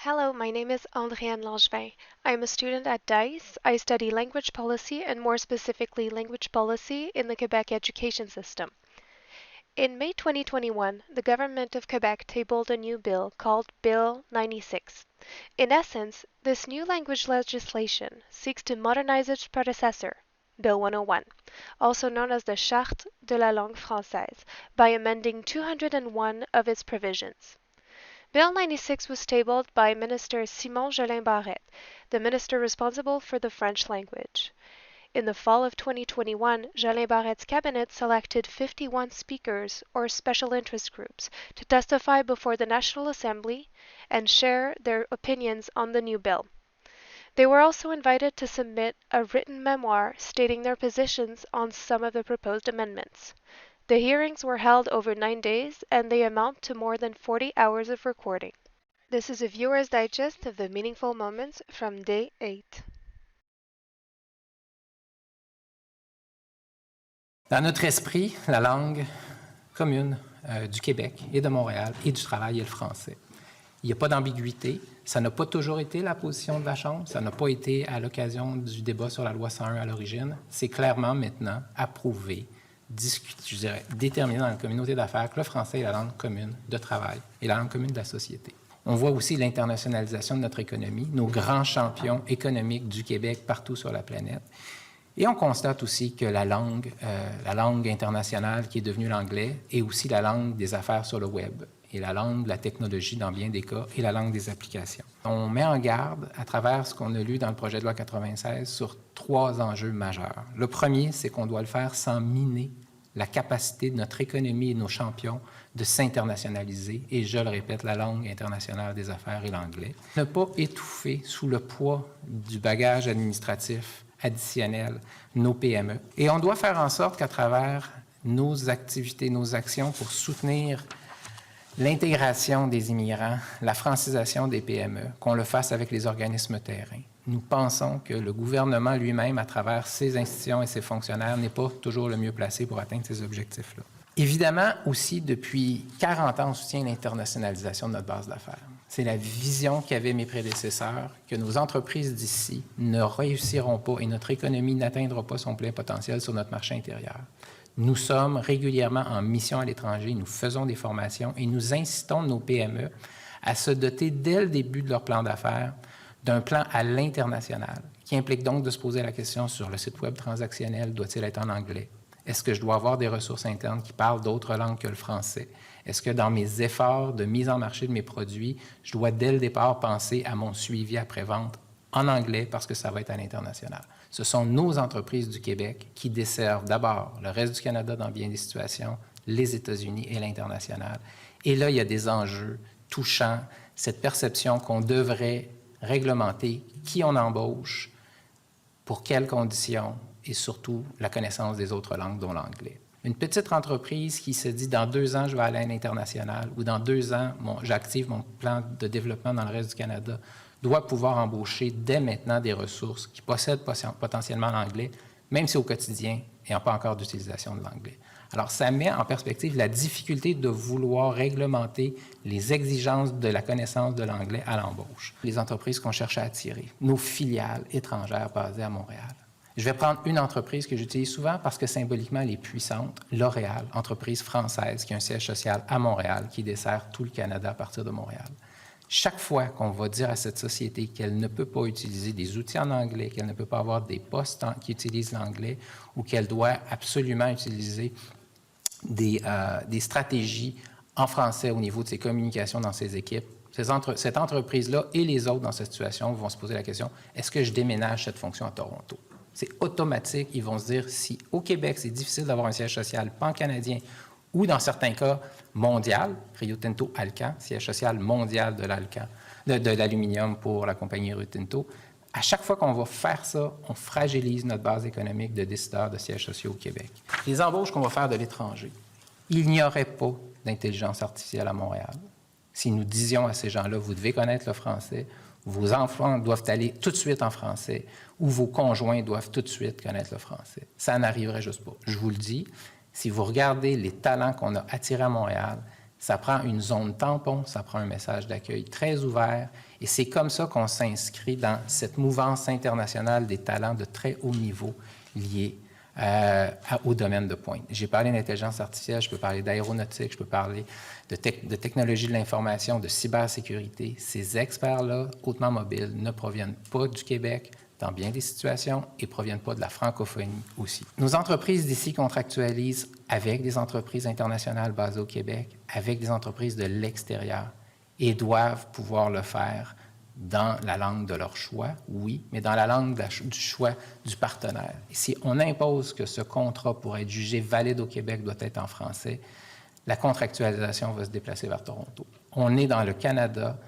Hello, my name is Andréane Langevin. I am a student at DICE. I study language policy and more specifically language policy in the Quebec education system. In May 2021, the government of Quebec tabled a new bill called Bill 96. In essence, this new language legislation seeks to modernize its predecessor, Bill 101, also known as the Charte de la langue française, by amending 201 of its provisions. Bill 96 was tabled by Minister Simon Jolin Barrette, the minister responsible for the French language. In the fall of 2021, Jolin Barrette's cabinet selected 51 speakers or special interest groups to testify before the National Assembly and share their opinions on the new bill. They were also invited to submit a written memoir stating their positions on some of the proposed amendments. The hearings were held over 9 days and they amount to more than 40 hours of recording. This is a viewer's digest of the meaningful moments from day 8. Dans notre esprit, la langue commune du Québec et de Montréal et du travail est le français. Il n'y a pas d'ambiguïté. Ça n'a pas toujours été la position de la Chambre. Ça n'a pas été à l'occasion du débat sur la loi 101 à l'origine. C'est clairement maintenant approuvé, je dirais, déterminé dans la communauté d'affaires que le français est la langue commune de travail et la langue commune de la société. On voit aussi l'internationalisation de notre économie, nos grands champions économiques du Québec partout sur la planète. Et on constate aussi que la langue internationale qui est devenue l'anglais est aussi la langue des affaires sur le web et la langue de la technologie dans bien des cas et la langue des applications. On met en garde, à travers ce qu'on a lu dans le projet de loi 96, sur 3 enjeux majeurs. Le premier, c'est qu'on doit le faire sans miner la capacité de notre économie et de nos champions de s'internationaliser, et je le répète, la langue internationale des affaires est l'anglais. Ne pas étouffer sous le poids du bagage administratif additionnel nos PME. Et on doit faire en sorte qu'à travers nos activités, nos actions pour soutenir l'intégration des immigrants, la francisation des PME, qu'on le fasse avec les organismes terrains. Nous pensons que le gouvernement lui-même, à travers ses institutions et ses fonctionnaires, n'est pas toujours le mieux placé pour atteindre ces objectifs-là. Évidemment, aussi, depuis 40 ans, on soutient l'internationalisation de notre base d'affaires. C'est la vision qu'avaient mes prédécesseurs, que nos entreprises d'ici ne réussiront pas et notre économie n'atteindra pas son plein potentiel sur notre marché intérieur. Nous sommes régulièrement en mission à l'étranger, nous faisons des formations et nous incitons nos PME à se doter dès le début de leur plan d'affaires d'un plan à l'international, qui implique donc de se poser la question sur le site web transactionnel, doit-il être en anglais? Est-ce que je dois avoir des ressources internes qui parlent d'autres langues que le français? Est-ce que dans mes efforts de mise en marché de mes produits, je dois dès le départ penser à mon suivi après-vente en anglais parce que ça va être à l'international? Ce sont nos entreprises du Québec qui desservent d'abord le reste du Canada dans bien des situations, les États-Unis et l'international. Et là, il y a des enjeux touchant cette perception qu'on devrait réglementer qui on embauche, pour quelles conditions, et surtout la connaissance des autres langues, dont l'anglais. Une petite entreprise qui se dit « dans 2 ans, je vais aller à l'international » ou « dans 2 ans, j'active mon plan de développement dans le reste du Canada », doit pouvoir embaucher dès maintenant des ressources qui possèdent potentiellement l'anglais, même si au quotidien, il n'y a pas encore d'utilisation de l'anglais. Alors, ça met en perspective la difficulté de vouloir réglementer les exigences de la connaissance de l'anglais à l'embauche. Les entreprises qu'on cherche à attirer, nos filiales étrangères basées à Montréal. Je vais prendre une entreprise que j'utilise souvent parce que symboliquement elle est puissante, L'Oréal, entreprise française qui a un siège social à Montréal, qui dessert tout le Canada à partir de Montréal. Chaque fois qu'on va dire à cette société qu'elle ne peut pas utiliser des outils en anglais, qu'elle ne peut pas avoir des postes qui utilisent l'anglais ou qu'elle doit absolument utiliser des stratégies en français au niveau de ses communications dans ses équipes, cette entreprise-là et les autres dans cette situation vont se poser la question, est-ce que je déménage cette fonction à Toronto? C'est automatique, ils vont se dire, si au Québec, c'est difficile d'avoir un siège social pan-canadien ou dans certains cas mondial, Rio Tinto Alcan, siège social mondial de l'aluminium pour la compagnie Rio Tinto, à chaque fois qu'on va faire ça, on fragilise notre base économique de décideurs de sièges sociaux au Québec. Les embauches qu'on va faire de l'étranger, il n'y aurait pas d'intelligence artificielle à Montréal. Si nous disions à ces gens-là, vous devez connaître le français, vos enfants doivent aller tout de suite en français ou vos conjoints doivent tout de suite connaître le français. Ça n'arriverait juste pas. Je vous le dis, si vous regardez les talents qu'on a attirés à Montréal, Ça prend une zone tampon, ça prend un message d'accueil très ouvert. Et c'est comme ça qu'on s'inscrit dans cette mouvance internationale des talents de très haut niveau liés au domaine de pointe. J'ai parlé d'intelligence artificielle, je peux parler d'aéronautique, je peux parler de technologie de l'information, de cybersécurité. Ces experts-là, hautement mobiles, ne proviennent pas du Québec dans bien des situations et ne proviennent pas de la francophonie aussi. Nos entreprises d'ici contractualisent avec des entreprises internationales basées au Québec, avec des entreprises de l'extérieur et doivent pouvoir le faire dans la langue de leur choix, oui, mais dans la langue du choix du partenaire. Et si on impose que ce contrat, pour être jugé valide au Québec, doit être en français, la contractualisation va se déplacer vers Toronto. On est dans le Canada.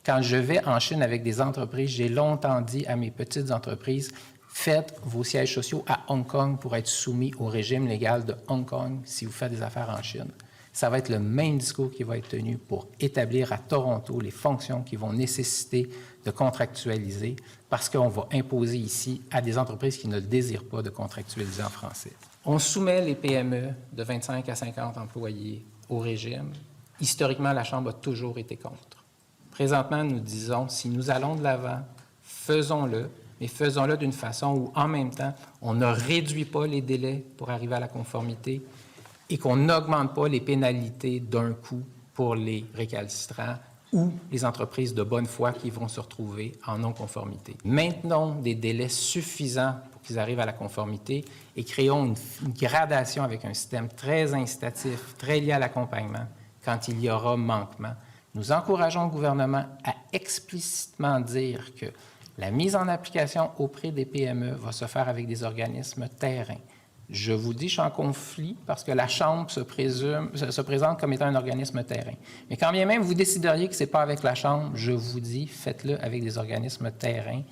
Quand je vais en Chine avec des entreprises, j'ai longtemps dit à mes petites entreprises, faites vos sièges sociaux à Hong Kong pour être soumis au régime légal de Hong Kong si vous faites des affaires en Chine. Ça va être le même discours qui va être tenu pour établir à Toronto les fonctions qui vont nécessiter de contractualiser parce qu'on va imposer ici à des entreprises qui ne le désirent pas de contractualiser en français. On soumet les PME de 25 à 50 employés au régime. Historiquement, la Chambre a toujours été contre. Présentement, nous disons, si nous allons de l'avant, faisons-le, mais faisons-le d'une façon où, en même temps, on ne réduit pas les délais pour arriver à la conformité et qu'on n'augmente pas les pénalités d'un coup pour les récalcitrants ou les entreprises de bonne foi qui vont se retrouver en non-conformité. Maintenons des délais suffisants pour qu'ils arrivent à la conformité et créons une gradation avec un système très incitatif, très lié à l'accompagnement quand il y aura manquement. Nous encourageons le gouvernement à explicitement dire que la mise en application auprès des PME va se faire avec des organismes terrains. Je vous dis, je suis en conflit parce que la Chambre se présente comme étant un organisme terrain. Mais quand bien même vous décideriez que ce n'est pas avec la Chambre, je vous dis, faites-le avec des organismes terrains.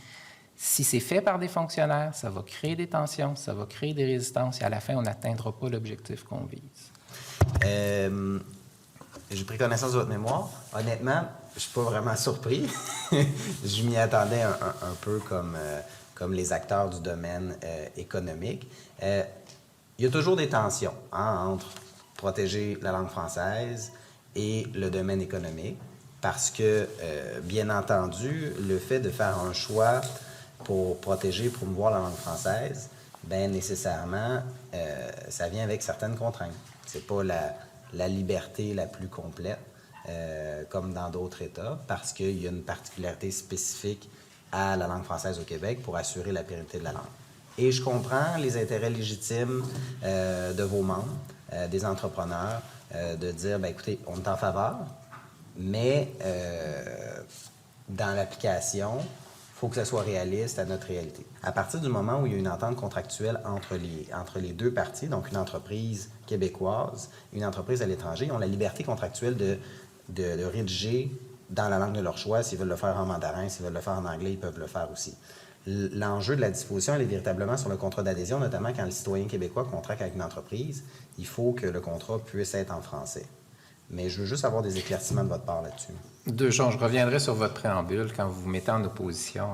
Si c'est fait par des fonctionnaires, ça va créer des tensions, ça va créer des résistances et à la fin, on n'atteindra pas l'objectif qu'on vise. J'ai pris connaissance de votre mémoire. Honnêtement, je ne suis pas vraiment surpris. Je m'y attendais un peu comme les acteurs du domaine économique. Il y a toujours des tensions entre protéger la langue française et le domaine économique parce que, bien entendu, le fait de faire un choix pour protéger, promouvoir la langue française, bien nécessairement, ça vient avec certaines contraintes. C'est pas la liberté la plus complète, comme dans d'autres États, parce qu'il y a une particularité spécifique à la langue française au Québec pour assurer la pérennité de la langue. Et je comprends les intérêts légitimes de vos membres, des entrepreneurs, de dire, bien, écoutez, on est en faveur, mais dans l'application, il faut que ça soit réaliste à notre réalité. À partir du moment où il y a une entente contractuelle entre les deux parties, donc une entreprise québécoise et une entreprise à l'étranger, ils ont la liberté contractuelle de rédiger dans la langue de leur choix. S'ils veulent le faire en mandarin, s'ils veulent le faire en anglais, ils peuvent le faire aussi. L'enjeu de la disposition, elle est véritablement sur le contrat d'adhésion, notamment quand le citoyen québécois contracte avec une entreprise, il faut que le contrat puisse être en français. Mais je veux juste avoir des éclaircissements de votre part là-dessus. Deux choses. Je reviendrai sur votre préambule quand vous vous mettez en opposition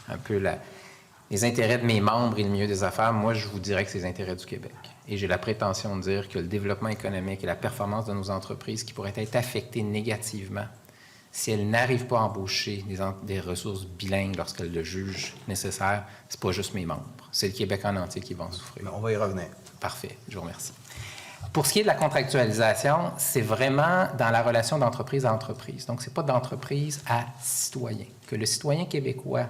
un peu les intérêts de mes membres et le milieu des affaires. Moi, je vous dirais que c'est les intérêts du Québec. Et j'ai la prétention de dire que le développement économique et la performance de nos entreprises qui pourraient être affectées négativement si elles n'arrivent pas à embaucher des ressources bilingues lorsqu'elles le jugent nécessaire, c'est pas juste mes membres. C'est le Québec en entier qui va en souffrir. Mais on va y revenir. Parfait. Je vous remercie. Pour ce qui est de la contractualisation, c'est vraiment dans la relation d'entreprise à entreprise. Donc, ce n'est pas d'entreprise à citoyen. Que le citoyen québécois,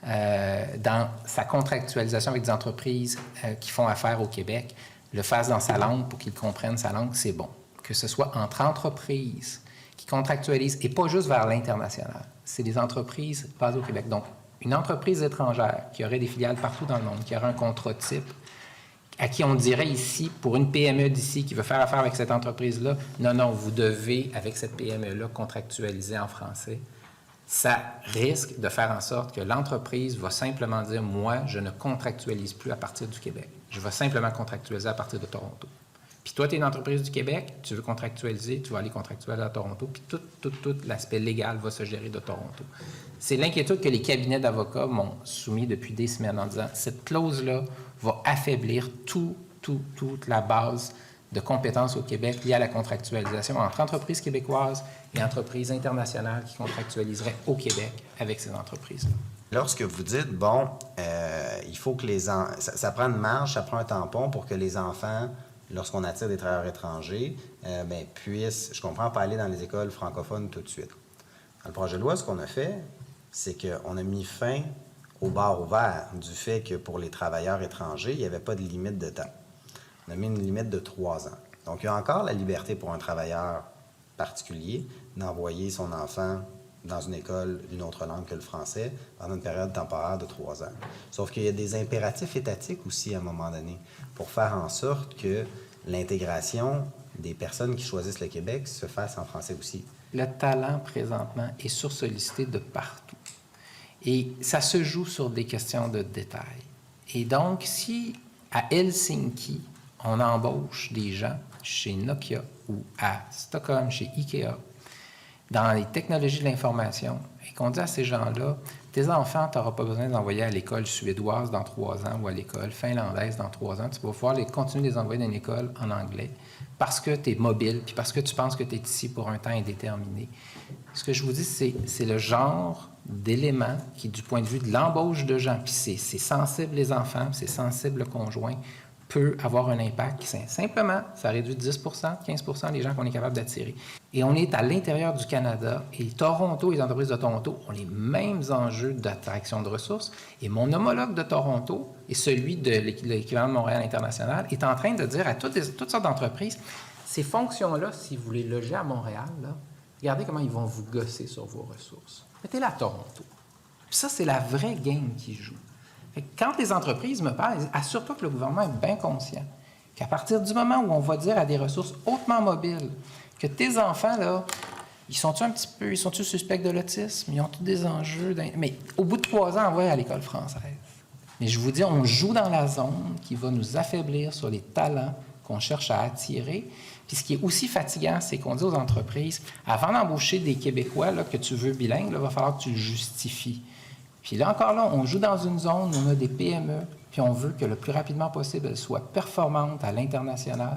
dans sa contractualisation avec des entreprises qui font affaire au Québec, le fasse dans sa langue pour qu'il comprenne sa langue, c'est bon. Que ce soit entre entreprises qui contractualisent, et pas juste vers l'international. C'est des entreprises basées au Québec. Donc, une entreprise étrangère qui aurait des filiales partout dans le monde, qui aurait un contrat type, à qui on dirait ici, pour une PME d'ici qui veut faire affaire avec cette entreprise-là, non, vous devez, avec cette PME-là, contractualiser en français. Ça risque de faire en sorte que l'entreprise va simplement dire, moi, je ne contractualise plus à partir du Québec. Je vais simplement contractualiser à partir de Toronto. Puis toi, tu es une entreprise du Québec, tu veux contractualiser, tu vas aller contractualiser à Toronto, puis tout l'aspect légal va se gérer de Toronto. C'est l'inquiétude que les cabinets d'avocats m'ont soumis depuis des semaines en disant, cette clause-là va affaiblir toute la base de compétences au Québec liées à la contractualisation entre entreprises québécoises et entreprises internationales qui contractualiseraient au Québec avec ces entreprises-là. Lorsque vous dites, bon, il faut que ça prend une marge, ça prend un tampon pour que les enfants, lorsqu'on attire des travailleurs étrangers, puissent, je comprends, pas aller dans les écoles francophones tout de suite. Dans le projet de loi, ce qu'on a fait, c'est qu'on a mis fin au bar ouvert du fait que pour les travailleurs étrangers, il n'y avait pas de limite de temps. On a mis une limite de 3 ans. Donc, il y a encore la liberté pour un travailleur particulier d'envoyer son enfant dans une école d'une autre langue que le français pendant une période temporaire de 3 ans. Sauf qu'il y a des impératifs étatiques aussi à un moment donné pour faire en sorte que l'intégration des personnes qui choisissent le Québec se fasse en français aussi. Le talent, présentement, est sursollicité de partout. Et ça se joue sur des questions de détail. Et donc, si à Helsinki, on embauche des gens chez Nokia ou à Stockholm, chez IKEA, dans les technologies de l'information, et qu'on dit à ces gens-là, tes enfants, tu n'auras pas besoin de les envoyer à l'école suédoise dans 3 ans ou à l'école finlandaise dans 3 ans. Tu vas pouvoir continuer de les envoyer dans une école en anglais parce que tu es mobile puis parce que tu penses que tu es ici pour un temps indéterminé. Ce que je vous dis, c'est le genre d'élément qui, du point de vue de l'embauche de gens, puis c'est sensible les enfants, c'est sensible le conjoint, peut avoir un impact. Simplement, ça réduit de 10 15 les gens qu'on est capable d'attirer. Et on est à l'intérieur du Canada et Toronto, les entreprises de Toronto ont les mêmes enjeux d'attraction de ressources. Et mon homologue de Toronto et celui de l'équivalent de Montréal International est en train de dire à toutes sortes d'entreprises, ces fonctions-là, si vous les logez à Montréal, là, regardez comment ils vont vous gosser sur vos ressources. Mettez-les à Toronto. Puis ça, c'est la vraie game qui joue. Fait que quand les entreprises me parlent, assure-toi que le gouvernement est bien conscient qu'à partir du moment où on va dire à des ressources hautement mobiles que tes enfants, là, ils sont-ils suspects de l'autisme? Ils ont tous des enjeux. Mais au bout de 3 ans, on va à l'école française. Mais je vous dis, on joue dans la zone qui va nous affaiblir sur les talents qu'on cherche à attirer. Puis ce qui est aussi fatigant, c'est qu'on dit aux entreprises, avant d'embaucher des Québécois là, que tu veux bilingues, il va falloir que tu le justifies. Puis là encore, là, on joue dans une zone où on a des PME, puis on veut que le plus rapidement possible, elles soient performantes à l'international.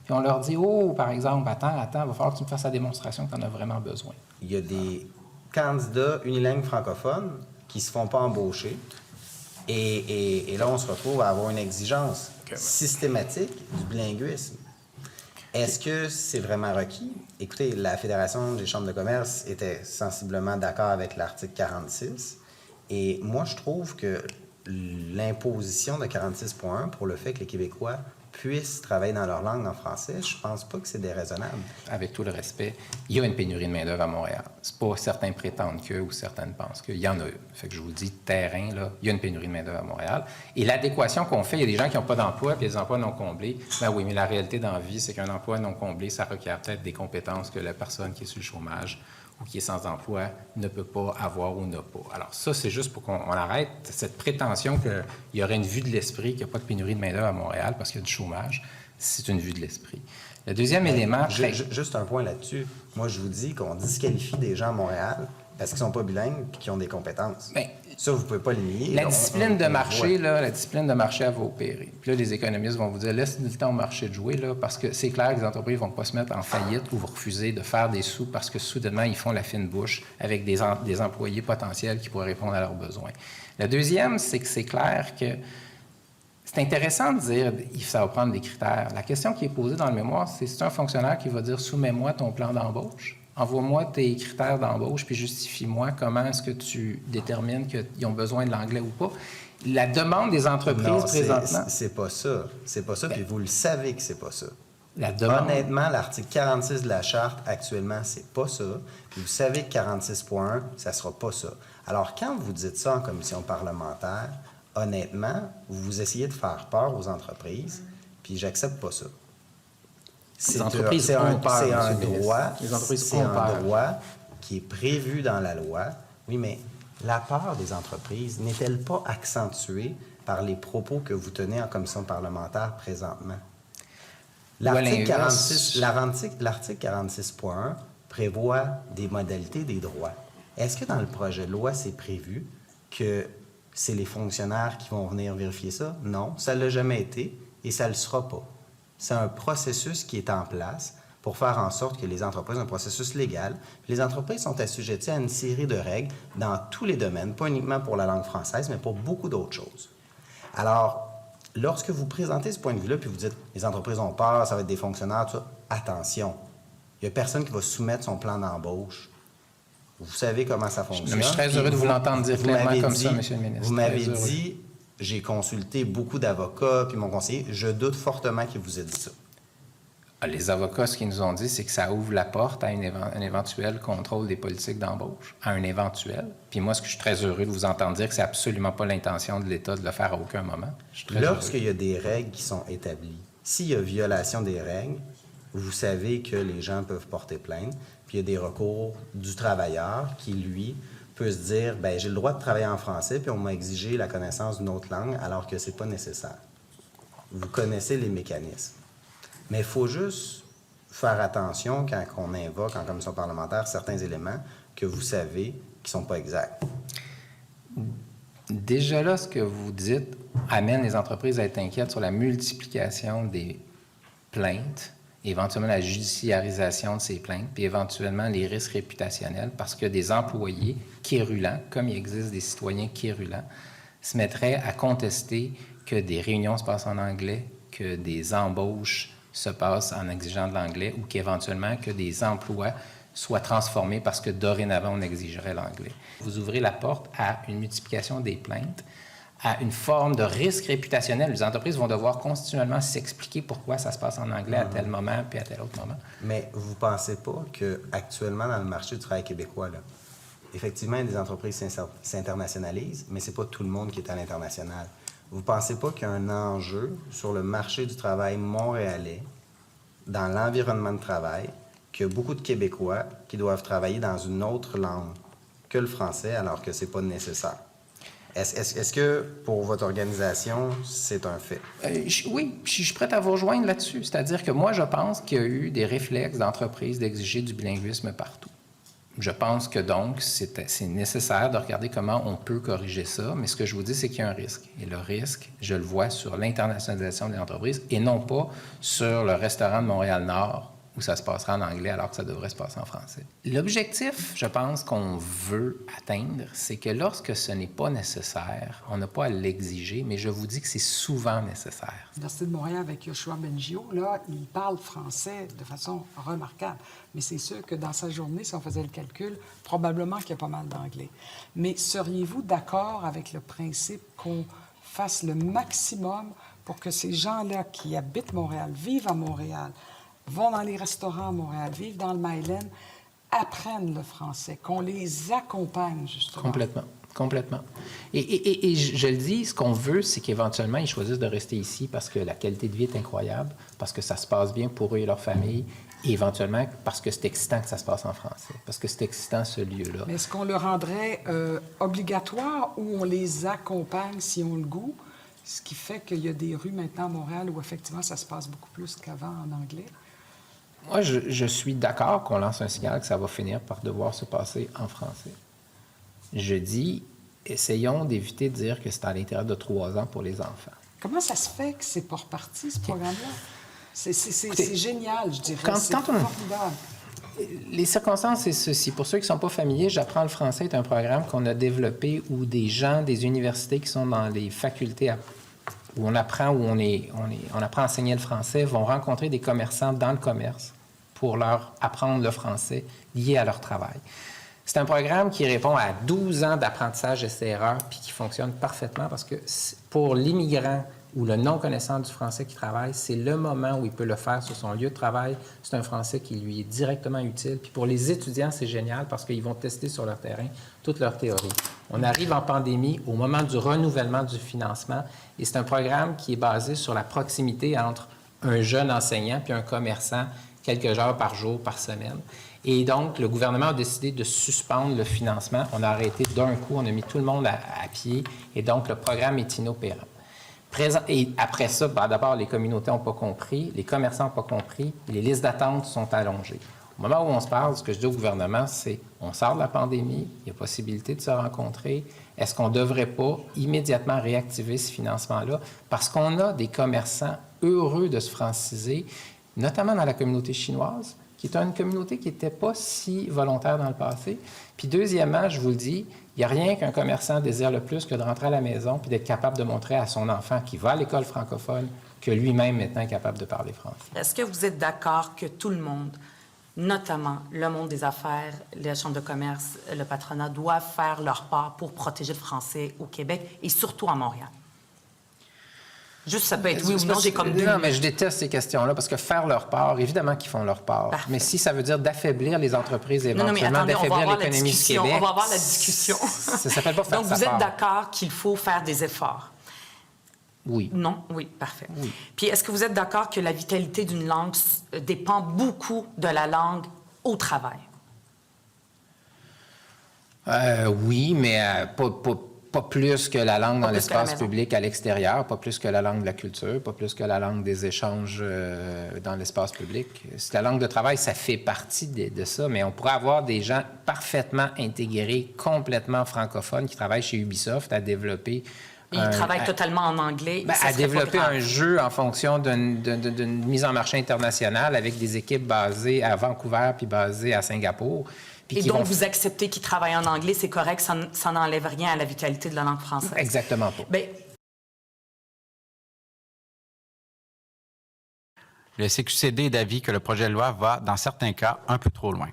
Puis on leur dit, oh, par exemple, attends, il va falloir que tu me fasses la démonstration que tu en as vraiment besoin. Il y a des candidats unilingues francophones qui ne se font pas embaucher. Et là, on se retrouve à avoir une exigence systématique du bilinguisme. Est-ce que c'est vraiment requis? Écoutez, la Fédération des chambres de commerce était sensiblement d'accord avec l'article 46. Et moi, je trouve que l'imposition de 46.1 pour le fait que les Québécois puissent travailler dans leur langue en français, je pense pas que c'est déraisonnable. Avec tout le respect, il y a une pénurie de main-d'œuvre à Montréal. C'est pas certains prétendent que ou certaines pensent qu'il y en a une. Fait que je vous dis, terrain, là, il y a une pénurie de main-d'œuvre à Montréal. Et l'adéquation qu'on fait, il y a des gens qui n'ont pas d'emploi puis des emplois non comblés. Ben oui, mais la réalité dans la vie, c'est qu'un emploi non comblé, ça requiert peut-être des compétences que la personne qui est sur le chômage ou qui est sans emploi ne peut pas avoir ou n'a pas. Alors ça, c'est juste pour qu'on arrête cette prétention qu'il y aurait une vue de l'esprit, qu'il n'y a pas de pénurie de main-d'œuvre à Montréal parce qu'il y a du chômage. C'est une vue de l'esprit. Le deuxième élément... Juste un point là-dessus. Moi, je vous dis qu'on disqualifie des gens à Montréal parce qu'ils ne sont pas bilingues et qu'ils ont des compétences. Bien, ça, vous ne pouvez pas le nier. La discipline de marché, là, la discipline de marché, elle va opérer. Puis là, les économistes vont vous dire, laisse le temps au marché de jouer, là, parce que c'est clair que les entreprises ne vont pas se mettre en faillite ou vous refuser de faire des sous parce que soudainement, ils font la fine bouche avec des employés potentiels qui pourraient répondre à leurs besoins. Le deuxième, c'est que c'est clair que c'est intéressant de dire que ça va prendre des critères. La question qui est posée dans le mémoire, c'est un fonctionnaire qui va dire « Soumets-moi ton plan d'embauche, envoie-moi tes critères d'embauche, puis justifie-moi comment est-ce que tu détermines qu'ils ont besoin de l'anglais ou pas. » La demande des entreprises présentement... c'est pas ça. C'est pas ça, puis vous le savez que c'est pas ça. La demande... Honnêtement, l'article 46 de la Charte, actuellement, c'est pas ça. Puis vous savez que 46.1, ça sera pas ça. Alors, quand vous dites ça en commission parlementaire, honnêtement, vous essayez de faire peur aux entreprises, puis j'accepte pas ça. C'est un droit qui est prévu dans la loi. Oui, mais la peur des entreprises n'est-elle pas accentuée par les propos que vous tenez en commission parlementaire présentement? L'article 46.1 prévoit des modalités des droits. Est-ce que dans le projet de loi, c'est prévu que c'est les fonctionnaires qui vont venir vérifier ça? Non, ça ne l'a jamais été et ça ne le sera pas. C'est un processus qui est en place pour faire en sorte que les entreprises ont un processus légal. Les entreprises sont assujetties à une série de règles dans tous les domaines, pas uniquement pour la langue française, mais pour beaucoup d'autres choses. Alors, lorsque vous présentez ce point de vue-là, puis vous dites, les entreprises ont peur, ça va être des fonctionnaires, tout ça, attention, il n'y a personne qui va soumettre son plan d'embauche. Vous savez comment ça fonctionne. Non, mais je suis très heureux de vous l'entendre dire clairement comme ça, M. le ministre. Vous m'avez dit, j'ai consulté beaucoup d'avocats, puis mon conseiller, je doute fortement qu'il vous ait dit ça. Les avocats, ce qu'ils nous ont dit, c'est que ça ouvre la porte à un éventuel contrôle des politiques d'embauche, à un éventuel. Puis moi, ce que je suis très heureux de vous entendre dire que c'est absolument pas l'intention de l'État de le faire à aucun moment. Lorsqu'il y a des règles qui sont établies, s'il y a violation des règles, vous savez que les gens peuvent porter plainte, puis il y a des recours du travailleur qui, lui, peut se dire, bien, j'ai le droit de travailler en français, puis on m'a exigé la connaissance d'une autre langue, alors que c'est pas nécessaire. Vous connaissez les mécanismes. Mais il faut juste faire attention quand on invoque en commission parlementaire certains éléments que vous savez qui ne sont pas exacts. Déjà là, ce que vous dites amène les entreprises à être inquiètes sur la multiplication des plaintes, éventuellement la judiciarisation de ces plaintes, puis éventuellement les risques réputationnels, parce que des employés quérulents, comme il existe des citoyens quérulents, se mettraient à contester que des réunions se passent en anglais, que des embauches se passe en exigeant de l'anglais ou qu'éventuellement que des emplois soient transformés parce que dorénavant, on exigerait l'anglais. Vous ouvrez la porte à une multiplication des plaintes, à une forme de risque réputationnel. Les entreprises vont devoir continuellement s'expliquer pourquoi ça se passe en anglais à tel moment puis à tel autre moment. Mais vous ne pensez pas qu'actuellement, dans le marché du travail québécois, là, effectivement, des entreprises s'internationalisent, mais ce n'est pas tout le monde qui est à l'international. Vous ne pensez pas qu'il y a un enjeu sur le marché du travail montréalais, dans l'environnement de travail, qu'il y a beaucoup de Québécois qui doivent travailler dans une autre langue que le français, alors que ce n'est pas nécessaire? Est-ce que, pour votre organisation, c'est un fait? Oui, je suis prêt à vous rejoindre là-dessus. C'est-à-dire que moi, je pense qu'il y a eu des réflexes d'entreprises d'exiger du bilinguisme partout. Je pense que donc, c'est nécessaire de regarder comment on peut corriger ça, mais ce que je vous dis, c'est qu'il y a un risque. Et le risque, je le vois sur l'internationalisation des entreprises et non pas sur le restaurant de Montréal-Nord où ça se passera en anglais alors que ça devrait se passer en français. L'objectif, je pense, qu'on veut atteindre, c'est que lorsque ce n'est pas nécessaire, on n'a pas à l'exiger, mais je vous dis que c'est souvent nécessaire. L'Université de Montréal avec Yoshua Bengio, là, il parle français de façon remarquable. Mais c'est sûr que dans sa journée, si on faisait le calcul, probablement qu'il y a pas mal d'anglais. Mais seriez-vous d'accord avec le principe qu'on fasse le maximum pour que ces gens-là qui habitent Montréal, vivent à Montréal, vont dans les restaurants à Montréal, vivent dans le Myland, apprennent le français, qu'on les accompagne, justement? Complètement. Et je le dis, ce qu'on veut, c'est qu'éventuellement, ils choisissent de rester ici parce que la qualité de vie est incroyable, parce que ça se passe bien pour eux et leur famille, et éventuellement parce que c'est excitant que ça se passe en français, parce que c'est excitant ce lieu-là. Mais est-ce qu'on le rendrait obligatoire ou on les accompagne si on le goût? Ce qui fait qu'il y a des rues maintenant à Montréal où effectivement ça se passe beaucoup plus qu'avant en anglais. Moi, je suis d'accord qu'on lance un signal que ça va finir par devoir se passer en français. Je dis, essayons d'éviter de dire que c'est à l'intérieur de 3 ans pour les enfants. Comment ça se fait que c'est pas reparti, ce programme-là? C'est génial, je dirais. C'est formidable. Les circonstances, c'est ceci. Pour ceux qui ne sont pas familiers, J'apprends le français est un programme qu'on a développé où des gens des universités qui sont dans les facultés où on apprend à enseigner le français vont rencontrer des commerçants dans le commerce pour leur apprendre le français lié à leur travail. C'est un programme qui répond à 12 ans d'apprentissage essai-erreur puis qui fonctionne parfaitement parce que pour l'immigrant ou le non-connaissant du français qui travaille, c'est le moment où il peut le faire sur son lieu de travail. C'est un français qui lui est directement utile. Puis pour les étudiants, c'est génial parce qu'ils vont tester sur leur terrain toute leur théorie. On arrive en pandémie au moment du renouvellement du financement et c'est un programme qui est basé sur la proximité entre un jeune enseignant puis un commerçant quelques heures par jour, par semaine. Et donc, le gouvernement a décidé de suspendre le financement. On a arrêté d'un coup, on a mis tout le monde à pied et donc le programme est inopérant. Et après ça, d'abord, les communautés n'ont pas compris, les commerçants n'ont pas compris, les listes d'attente sont allongées. Au moment où on se parle, ce que je dis au gouvernement, c'est on sort de la pandémie, il y a possibilité de se rencontrer. Est-ce qu'on ne devrait pas immédiatement réactiver ce financement-là? Parce qu'on a des commerçants heureux de se franciser, notamment dans la communauté chinoise, qui est une communauté qui n'était pas si volontaire dans le passé. Puis deuxièmement, je vous le dis, il n'y a rien qu'un commerçant désire le plus que de rentrer à la maison puis d'être capable de montrer à son enfant qui va à l'école francophone que lui-même maintenant est capable de parler français. Est-ce que vous êtes d'accord que tout le monde, notamment le monde des affaires, les chambres de commerce, le patronat, doivent faire leur part pour protéger le français au Québec et surtout à Montréal? Juste, ça peut être oui ou non, j'ai comme deux. Non, mais je déteste ces questions-là parce que faire leur part, évidemment qu'ils font leur part. Parfait. Mais si ça veut dire d'affaiblir les entreprises éventuellement, attendez, d'affaiblir l'économie du Québec... On va avoir la discussion. Ça s'appelle pas faire Donc, sa vous êtes part. d'accord qu'il faut faire des efforts? Oui. Non? Oui, parfait. Oui. Puis, est-ce que vous êtes d'accord que la vitalité d'une langue dépend beaucoup de la langue au travail? Oui, mais pas plus que la langue Pas dans plus que la l'espace maison. public à l'extérieur, pas plus que la langue de la culture, pas plus que la langue des échanges dans l'espace public. La langue de travail, ça fait partie de ça, mais on pourrait avoir des gens parfaitement intégrés, complètement francophones, qui travaillent chez Ubisoft à développer... Ils travaillent totalement en anglais. Ben, ça à serait pas développer grave. un jeu en fonction d'une mise en marché internationale avec des équipes basées à Vancouver puis basées à Singapour. Puis Et qui donc, vont... vous acceptez qu'ils travaillent en anglais, c'est correct, ça n'enlève rien à la vitalité de la langue française. Exactement pas. Bien, Le CQCD est d'avis que le projet de loi va, dans certains cas, un peu trop loin.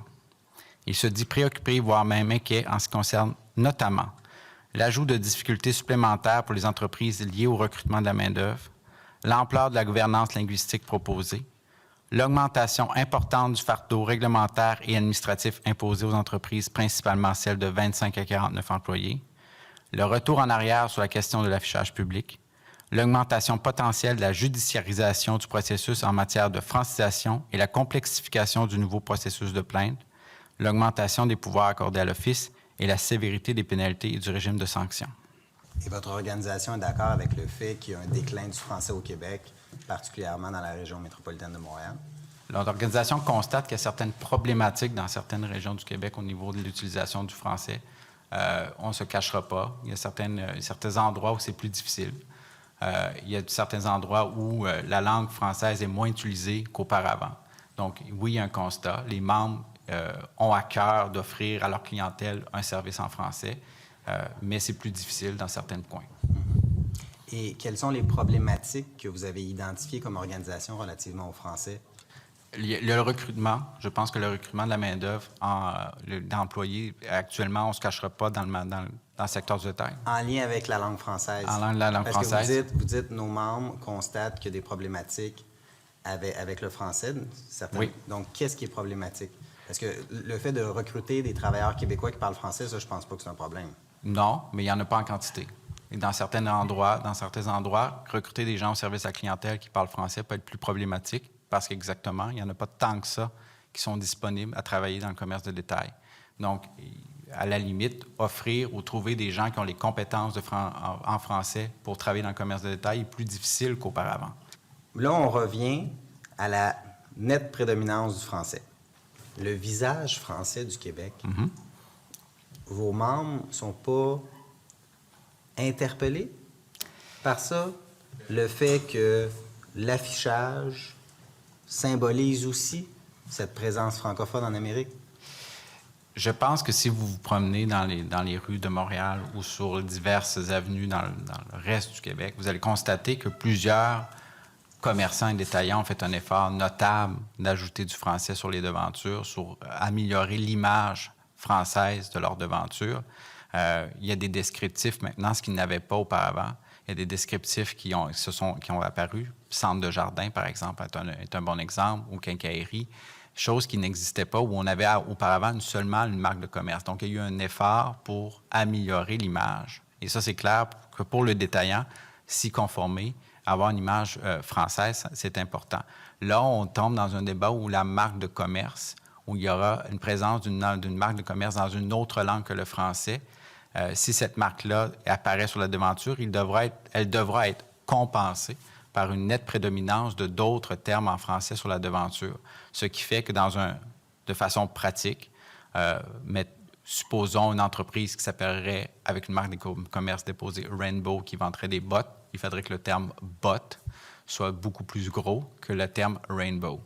Il se dit préoccupé, voire même inquiet, en ce qui concerne notamment l'ajout de difficultés supplémentaires pour les entreprises liées au recrutement de la main-d'œuvre, l'ampleur de la gouvernance linguistique proposée, l'augmentation importante du fardeau réglementaire et administratif imposé aux entreprises, principalement celles de 25 à 49 employés, le retour en arrière sur la question de l'affichage public, l'augmentation potentielle de la judiciarisation du processus en matière de francisation et la complexification du nouveau processus de plainte, l'augmentation des pouvoirs accordés à l'Office et la sévérité des pénalités et du régime de sanctions. Et votre organisation est d'accord avec le fait qu'il y a un déclin du français au Québec, particulièrement dans la région métropolitaine de Montréal? L'organisation constate qu'il y a certaines problématiques dans certaines régions du Québec au niveau de l'utilisation du français. On ne se cachera pas. Il y a certains endroits où c'est plus difficile. Il y a certains endroits où la langue française est moins utilisée qu'auparavant. Donc, oui, il y a un constat. Les membres ont à cœur d'offrir à leur clientèle un service en français, mais c'est plus difficile dans certains coins. Et quelles sont les problématiques que vous avez identifiées comme organisation relativement au français? Le recrutement, je pense que le recrutement de la main-d'œuvre d'employés, actuellement, on ne se cachera pas dans le secteur du détail. En lien avec la langue française. En lien avec la langue Parce française. que vous dites, nos membres constatent qu'il y a des problématiques avec le français, certaines. Oui. Donc, qu'est-ce qui est problématique? Parce que le fait de recruter des travailleurs québécois qui parlent français, ça, je pense pas que c'est un problème. Non, mais il n'y en a pas en quantité. Et dans certains endroits, recruter des gens au service à la clientèle qui parlent français peut être plus problématique parce qu'exactement, il n'y en a pas tant que ça qui sont disponibles à travailler dans le commerce de détail. Donc, à la limite, offrir ou trouver des gens qui ont les compétences en français pour travailler dans le commerce de détail est plus difficile qu'auparavant. Là, on revient à la nette prédominance du français. Le visage français du Québec, vos membres ne sont pas interpellés par ça? Le fait que l'affichage symbolise aussi cette présence francophone en Amérique? Je pense que si vous vous promenez dans les rues de Montréal ou sur diverses avenues dans le reste du Québec, vous allez constater que plusieurs commerçants et détaillants ont fait un effort notable d'ajouter du français sur les devantures, sur améliorer l'image française de leurs devantures. Il y a des descriptifs maintenant, ce qu'ils n'avaient pas auparavant. Il y a des descriptifs qui ont apparu. Centre de jardin, par exemple, est un bon exemple, ou quincaillerie, chose qui n'existait pas, où on avait auparavant seulement une marque de commerce. Donc, il y a eu un effort pour améliorer l'image. Et ça, c'est clair que pour le détaillant, s'y conformer, avoir une image française, c'est important. Là, on tombe dans un débat où la marque de commerce, où il y aura une présence d'une marque de commerce dans une autre langue que le français. Si cette marque-là apparaît sur la devanture, elle devra être compensée par une nette prédominance de d'autres termes en français sur la devanture. Ce qui fait que dans un de façon pratique. Mais supposons une entreprise qui s'appellerait, avec une marque de commerce déposée Rainbow, qui vendrait des bottes. Il faudrait que le terme « bot » soit beaucoup plus gros que le terme « Rainbow ».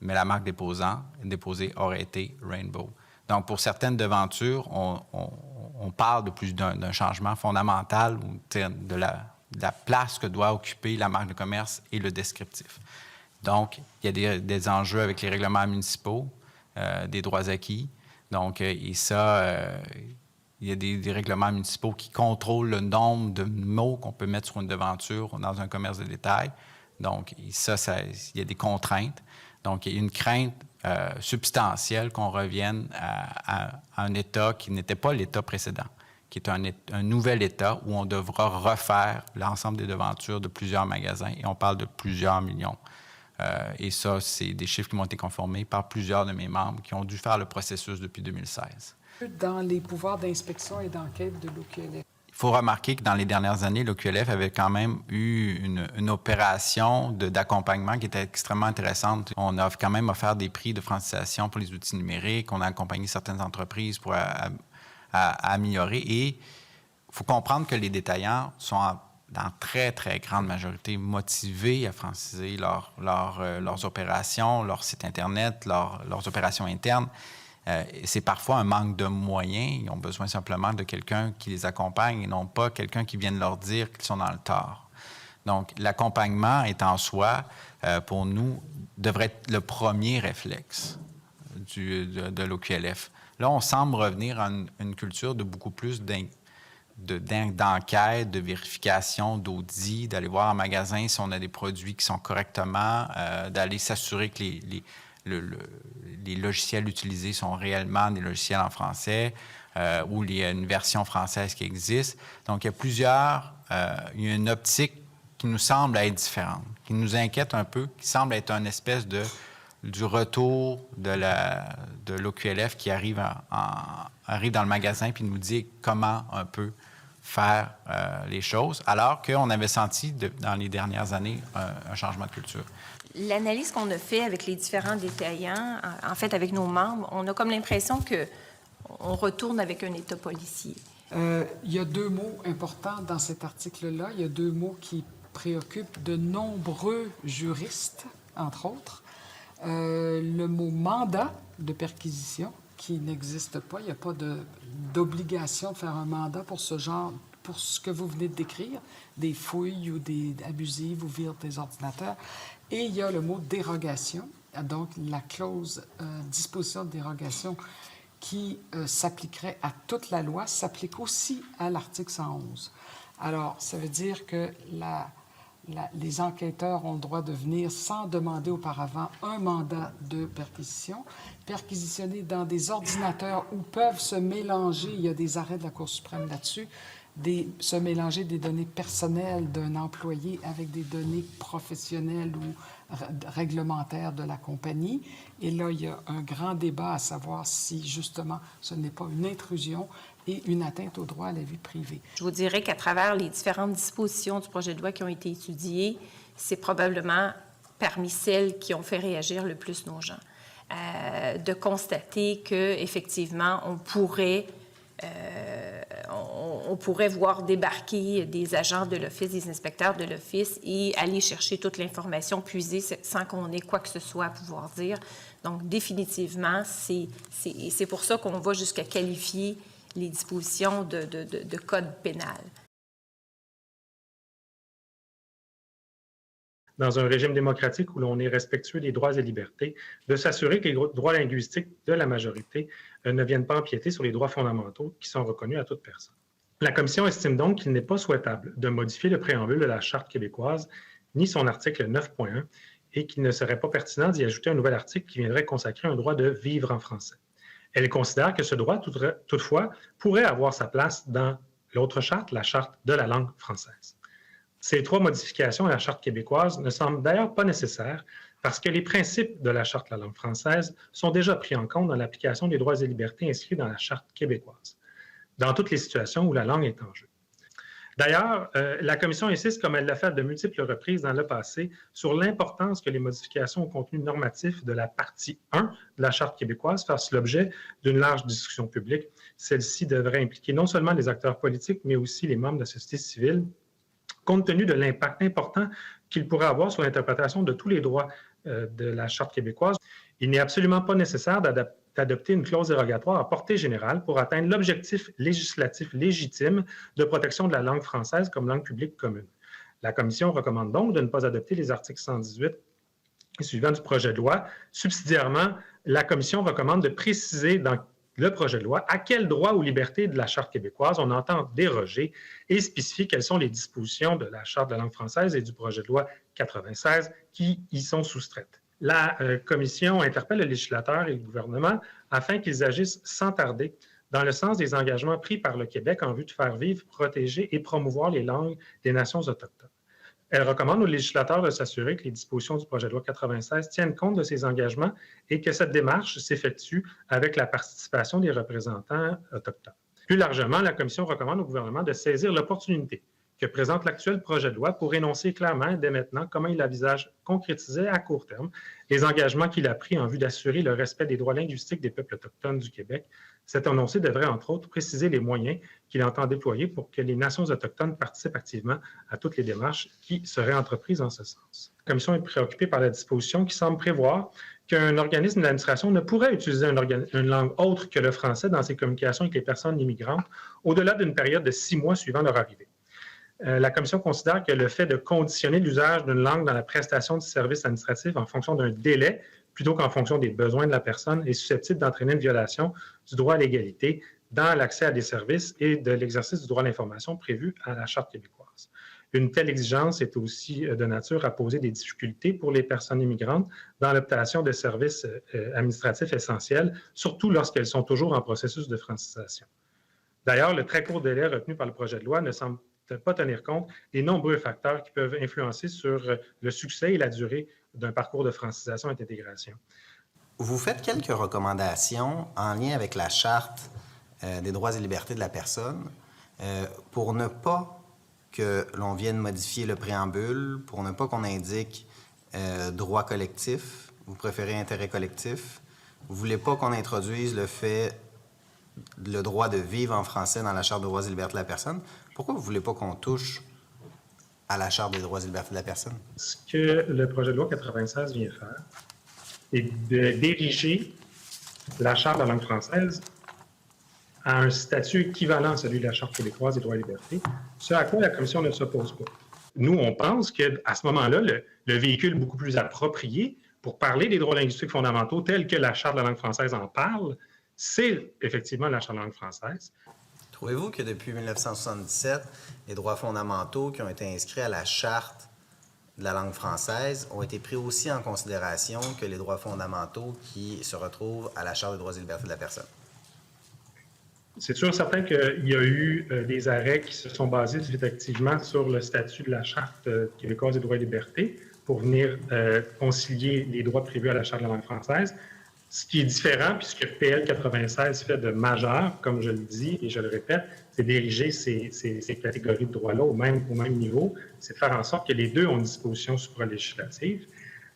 Mais la marque déposée aurait été Rainbow. Donc, pour certaines devantures, on parle d'un changement fondamental de la place que doit occuper la marque de commerce et le descriptif. Donc, il y a des enjeux avec les règlements municipaux, des droits acquis. Donc, il y a des règlements municipaux qui contrôlent le nombre de mots qu'on peut mettre sur une devanture dans un commerce de détail. Donc, il y a des contraintes. Donc, il y a une crainte substantielle qu'on revienne à un État qui n'était pas l'État précédent, qui est un nouvel État où on devra refaire l'ensemble des devantures de plusieurs magasins, et on parle de plusieurs millions. Et ça, c'est des chiffres qui m'ont été conformés par plusieurs de mes membres qui ont dû faire le processus depuis 2016. Dans les pouvoirs d'inspection et d'enquête de l'OQLF. Il faut remarquer que dans les dernières années, l'OQLF avait quand même eu une opération d'accompagnement qui était extrêmement intéressante. On a quand même offert des prix de francisation pour les outils numériques. On a accompagné certaines entreprises pour améliorer. Et il faut comprendre que les détaillants sont dans très, très grande majorité motivés à franciser leurs opérations, leur site Internet, leurs opérations internes. C'est parfois un manque de moyens. Ils ont besoin simplement de quelqu'un qui les accompagne et non pas quelqu'un qui vienne leur dire qu'ils sont dans le tort. Donc, l'accompagnement est en soi, pour nous, devrait être le premier réflexe de l'OQLF. Là, on semble revenir à une culture de beaucoup plus d'enquête, de vérification, d'audit, d'aller voir en magasin si on a des produits qui sont correctement, d'aller s'assurer que les logiciels utilisés sont réellement des logiciels en français ou il y a une version française qui existe. Donc, il y a une optique qui nous semble être différente, qui nous inquiète un peu, qui semble être une espèce du retour de l'OQLF qui arrive dans le magasin puis nous dit comment un peu faire les choses, alors qu'on avait senti dans les dernières années un changement de culture. L'analyse qu'on a fait avec les différents détaillants, en fait avec nos membres, on a comme l'impression qu'on retourne avec un État policier. Il y a deux mots importants dans cet article-là. Il y a deux mots qui préoccupent de nombreux juristes, entre autres. Le mot mandat de perquisition, qui n'existe pas. Il n'y a pas d'obligation de faire un mandat pour ce genre, pour ce que vous venez de décrire, des fouilles ou des abusives ou vire des ordinateurs. Et il y a le mot dérogation, donc la clause disposition de dérogation qui s'appliquerait à toute la loi, s'applique aussi à l'article 111. Alors, ça veut dire que les enquêteurs ont le droit de venir sans demander auparavant un mandat de perquisition, perquisitionner dans des ordinateurs où peuvent se mélanger, il y a des arrêts de la Cour suprême là-dessus, se mélanger des données personnelles d'un employé avec des données professionnelles ou réglementaires de la compagnie. Et là, il y a un grand débat à savoir si, justement, ce n'est pas une intrusion et une atteinte au droit à la vie privée. Je vous dirais qu'à travers les différentes dispositions du projet de loi qui ont été étudiées, c'est probablement parmi celles qui ont fait réagir le plus nos gens. De constater qu'effectivement, on pourrait voir débarquer des agents de l'Office, des inspecteurs de l'Office et aller chercher toute l'information, puiser sans qu'on ait quoi que ce soit à pouvoir dire. Donc, définitivement, c'est pour ça qu'on va jusqu'à qualifier les dispositions de code pénal. Dans un régime démocratique où l'on est respectueux des droits et libertés, de s'assurer que les droits linguistiques de la majorité ne viennent pas empiéter sur les droits fondamentaux qui sont reconnus à toute personne. La Commission estime donc qu'il n'est pas souhaitable de modifier le préambule de la Charte québécoise ni son article 9.1 et qu'il ne serait pas pertinent d'y ajouter un nouvel article qui viendrait consacrer un droit de vivre en français. Elle considère que ce droit, toutefois, pourrait avoir sa place dans l'autre charte, la Charte de la langue française. Ces trois modifications à la Charte québécoise ne semblent d'ailleurs pas nécessaires parce que les principes de la Charte de la langue française sont déjà pris en compte dans l'application des droits et libertés inscrits dans la Charte québécoise, dans toutes les situations où la langue est en jeu. D'ailleurs, la Commission insiste, comme elle l'a fait à de multiples reprises dans le passé, sur l'importance que les modifications au contenu normatif de la partie 1 de la Charte québécoise fassent l'objet d'une large discussion publique. Celle-ci devrait impliquer non seulement les acteurs politiques, mais aussi les membres de la société civile, compte tenu de l'impact important qu'il pourrait avoir sur l'interprétation de tous les droits de la Charte québécoise. Il n'est absolument pas nécessaire d'adopter une clause dérogatoire à portée générale pour atteindre l'objectif législatif légitime de protection de la langue française comme langue publique commune. La Commission recommande donc de ne pas adopter les articles 118 et suivants du projet de loi. Subsidiairement, la Commission recommande de préciser dans le projet de loi à quels droits ou libertés de la Charte québécoise on entend déroger et spécifier quelles sont les dispositions de la Charte de la langue française et du projet de loi 96 qui y sont soustraites. La Commission interpelle le législateur et le gouvernement afin qu'ils agissent sans tarder dans le sens des engagements pris par le Québec en vue de faire vivre, protéger et promouvoir les langues des nations autochtones. Elle recommande aux législateurs de s'assurer que les dispositions du projet de loi 96 tiennent compte de ces engagements et que cette démarche s'effectue avec la participation des représentants autochtones. Plus largement, la Commission recommande au gouvernement de saisir l'opportunité que présente l'actuel projet de loi pour énoncer clairement dès maintenant comment il envisage concrétiser à court terme les engagements qu'il a pris en vue d'assurer le respect des droits linguistiques des peuples autochtones du Québec. Cet énoncé devrait, entre autres, préciser les moyens qu'il entend déployer pour que les nations autochtones participent activement à toutes les démarches qui seraient entreprises en ce sens. La Commission est préoccupée par la disposition qui semble prévoir qu'un organisme d'administration ne pourrait utiliser une langue autre que le français dans ses communications avec les personnes immigrantes au-delà d'une période de 6 mois suivant leur arrivée. La Commission considère que le fait de conditionner l'usage d'une langue dans la prestation du service administratif en fonction d'un délai plutôt qu'en fonction des besoins de la personne est susceptible d'entraîner une violation du droit à l'égalité dans l'accès à des services et de l'exercice du droit à l'information prévu à la Charte québécoise. Une telle exigence est aussi de nature à poser des difficultés pour les personnes immigrantes dans l'obtention de services administratifs essentiels, surtout lorsqu'elles sont toujours en processus de francisation. D'ailleurs, le très court délai retenu par le projet de loi ne semble pas tenir compte des nombreux facteurs qui peuvent influencer sur le succès et la durée d'un parcours de francisation et d'intégration. Vous faites quelques recommandations en lien avec la Charte des droits et libertés de la personne pour ne pas que l'on vienne modifier le préambule, pour ne pas qu'on indique droit collectif. Vous préférez intérêt collectif. Vous ne voulez pas qu'on introduise le droit de vivre en français dans la Charte des droits et libertés de la personne. Pourquoi vous ne voulez pas qu'on touche à la Charte des droits et libertés de la personne? Ce que le projet de loi 96 vient faire est de diriger la Charte de la langue française à un statut équivalent à celui de la Charte québécoise des droits et libertés, ce à quoi la Commission ne s'oppose pas. Nous, on pense qu'à ce moment-là, le véhicule beaucoup plus approprié pour parler des droits linguistiques fondamentaux tels que la Charte de la langue française en parle, c'est effectivement la Charte de la langue française. Trouvez-vous que depuis 1977, les droits fondamentaux qui ont été inscrits à la Charte de la langue française ont été pris aussi en considération que les droits fondamentaux qui se retrouvent à la Charte des droits et libertés de la personne? C'est sûr certain qu'il y a eu des arrêts qui se sont basés effectivement sur le statut de la Charte québécoise des droits et libertés pour venir concilier les droits prévus à la Charte de la langue française. Ce qui est différent, puisque PL 96 fait de majeur, comme je le dis et je le répète, c'est d'ériger ces catégories de droits-là au même niveau, c'est de faire en sorte que les deux ont une disposition supralégislative.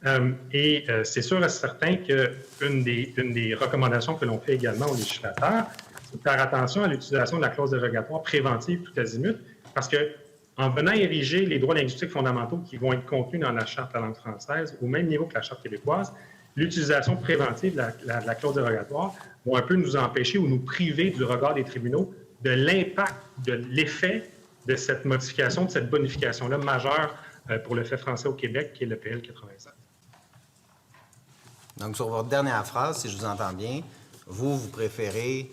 C'est sûr et certain qu'une des recommandations que l'on fait également aux législateurs, c'est de faire attention à l'utilisation de la clause dérogatoire préventive tout azimut, parce que en venant ériger les droits linguistiques fondamentaux qui vont être contenus dans la Charte de la langue française au même niveau que la Charte québécoise, l'utilisation préventive de la clause dérogatoire va un peu nous empêcher ou nous priver du regard des tribunaux de l'impact, de l'effet de cette modification, de cette bonification-là majeure pour le fait français au Québec, qui est le PL 87. Donc, sur votre dernière phrase, si je vous entends bien, vous préférez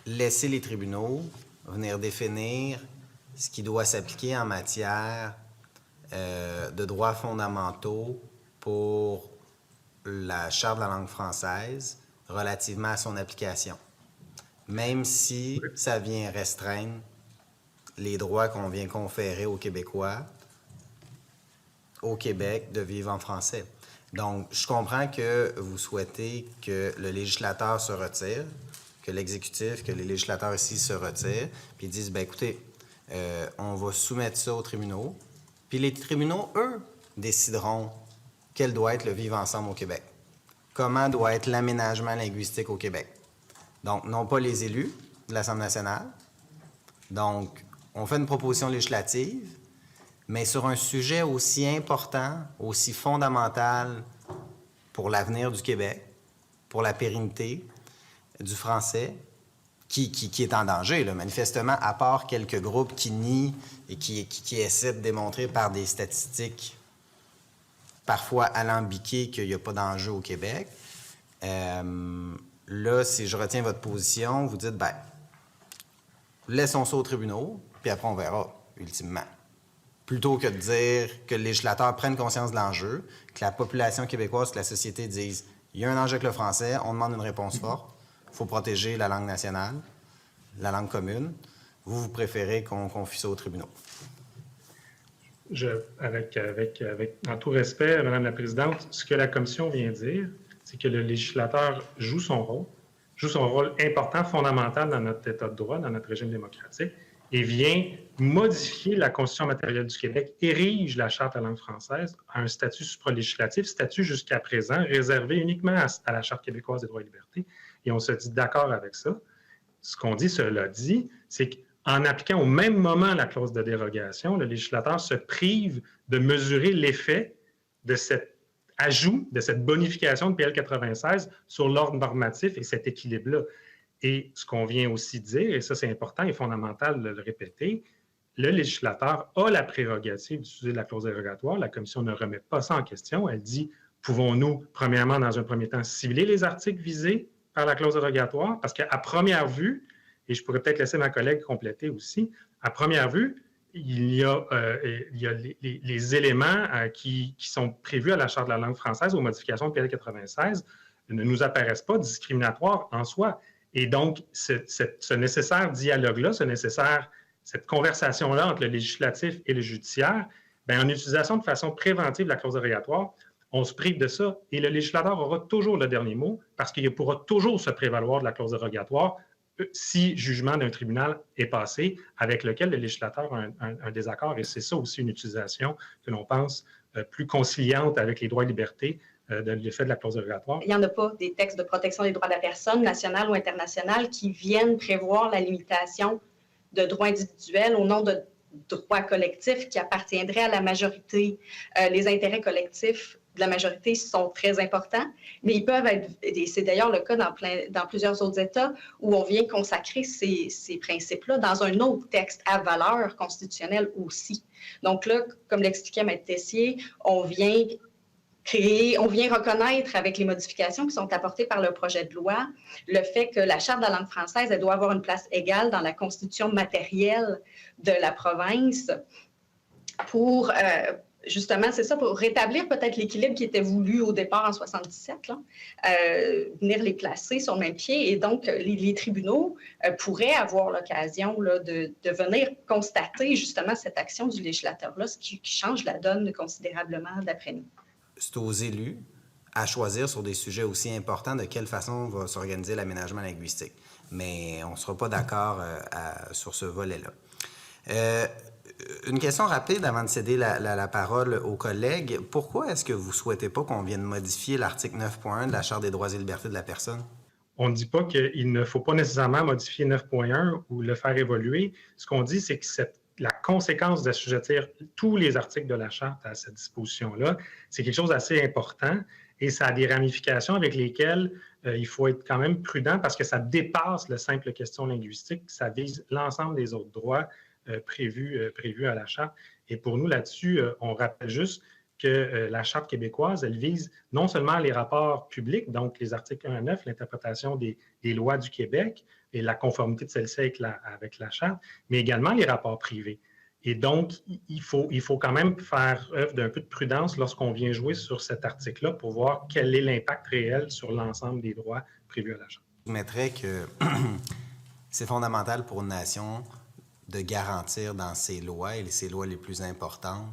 laisser les tribunaux venir définir ce qui doit s'appliquer en matière de droits fondamentaux pour la Charte de la langue française relativement à son application, même si ça vient restreindre les droits qu'on vient conférer aux Québécois au Québec de vivre en français. Donc, je comprends que vous souhaitez que le législateur se retire, que l'exécutif, que les législateurs ici se retirent, puis disent, bien écoutez, On va soumettre ça aux tribunaux. Puis les tribunaux, eux, décideront quel doit être le vivre ensemble au Québec. Comment doit être l'aménagement linguistique au Québec. Donc, non pas les élus de l'Assemblée nationale. Donc, on fait une proposition législative, mais sur un sujet aussi important, aussi fondamental pour l'avenir du Québec, pour la pérennité du français, qui est en danger, là, manifestement, à part quelques groupes qui nient et qui essaient de démontrer par des statistiques parfois alambiquées qu'il n'y a pas d'enjeu au Québec. Là, si je retiens votre position, vous dites, bien, laissons ça aux tribunaux, puis après, on verra, ultimement. Plutôt que de dire que le législateur prenne conscience de l'enjeu, que la population québécoise, que la société dise, il y a un enjeu avec le français, on demande une réponse forte, il faut protéger la langue nationale, la langue commune. Vous préférez qu'on confie ça aux tribunaux? En tout respect, Madame la Présidente, ce que la Commission vient dire, c'est que le législateur joue son rôle important, fondamental dans notre État de droit, dans notre régime démocratique, et vient modifier la Constitution matérielle du Québec, érige la Charte de la langue française à un statut supralégislatif, statut jusqu'à présent réservé uniquement à la Charte québécoise des droits et libertés, et on se dit d'accord avec ça. Ce qu'on dit, cela dit, c'est qu'en appliquant au même moment la clause de dérogation, le législateur se prive de mesurer l'effet de cet ajout, de cette bonification de PL 96 sur l'ordre normatif et cet équilibre-là. Et ce qu'on vient aussi dire, et ça c'est important et fondamental de le répéter, le législateur a la prérogative d'utiliser la clause dérogatoire. La Commission ne remet pas ça en question. Elle dit, pouvons-nous, premièrement, dans un premier temps, cibler les articles visés par la clause dérogatoire? Parce qu'à première vue, et je pourrais peut-être laisser ma collègue compléter aussi, à première vue, il y a les éléments qui sont prévus à la Charte de la langue française aux modifications de PL 96 ne nous apparaissent pas discriminatoires en soi. Et donc, ce nécessaire dialogue-là, cette conversation-là entre le législatif et le judiciaire, bien, en utilisation de façon préventive de la clause dérogatoire, on se prive de ça et le législateur aura toujours le dernier mot parce qu'il pourra toujours se prévaloir de la clause dérogatoire si jugement d'un tribunal est passé avec lequel le législateur a un désaccord. Et c'est ça aussi une utilisation que l'on pense plus conciliante avec les droits et libertés de l'effet de la clause dérogatoire. Il n'y en a pas des textes de protection des droits de la personne, national ou international, qui viennent prévoir la limitation de droits individuels au nom de droits collectifs qui appartiendraient à la majorité. Les intérêts collectifs de la majorité sont très importants, mais ils peuvent être, et c'est d'ailleurs le cas dans plusieurs autres États, où on vient consacrer ces principes-là dans un autre texte à valeur constitutionnelle aussi. Donc là, comme l'expliquait Maître Tessier, on vient reconnaître avec les modifications qui sont apportées par le projet de loi le fait que la Charte de la langue française, elle doit avoir une place égale dans la constitution matérielle de la province pour, justement, c'est ça, pour rétablir peut-être l'équilibre qui était voulu au départ en 77, là, venir les placer sur le même pied. Et donc, les tribunaux pourraient avoir l'occasion là, de venir constater justement cette action du législateur-là, ce qui change la donne considérablement d'après nous. C'est aux élus à choisir sur des sujets aussi importants de quelle façon va s'organiser l'aménagement linguistique. Mais on ne sera pas d'accord sur ce volet-là. Une question rapide avant de céder la parole aux collègues. Pourquoi est-ce que vous ne souhaitez pas qu'on vienne modifier l'article 9.1 de la Charte des droits et libertés de la personne? On ne dit pas qu'il ne faut pas nécessairement modifier 9.1 ou le faire évoluer. Ce qu'on dit, c'est que la conséquence d'assujettir tous les articles de la Charte à cette disposition-là, c'est quelque chose d'assez important et ça a des ramifications avec lesquelles il faut être quand même prudent parce que ça dépasse la simple question linguistique, ça vise l'ensemble des autres droits prévus à la Charte. Et pour nous, là-dessus, on rappelle juste que la Charte québécoise, elle vise non seulement les rapports publics, donc les articles 1 à 9, l'interprétation des lois du Québec et la conformité de celle-ci avec la Charte, mais également les rapports privés. Et donc, il faut quand même faire œuvre d'un peu de prudence lorsqu'on vient jouer sur cet article-là pour voir quel est l'impact réel sur l'ensemble des droits prévus à la Charte. Je mettrais que c'est fondamental pour une nation de garantir dans ses lois, et ses lois les plus importantes,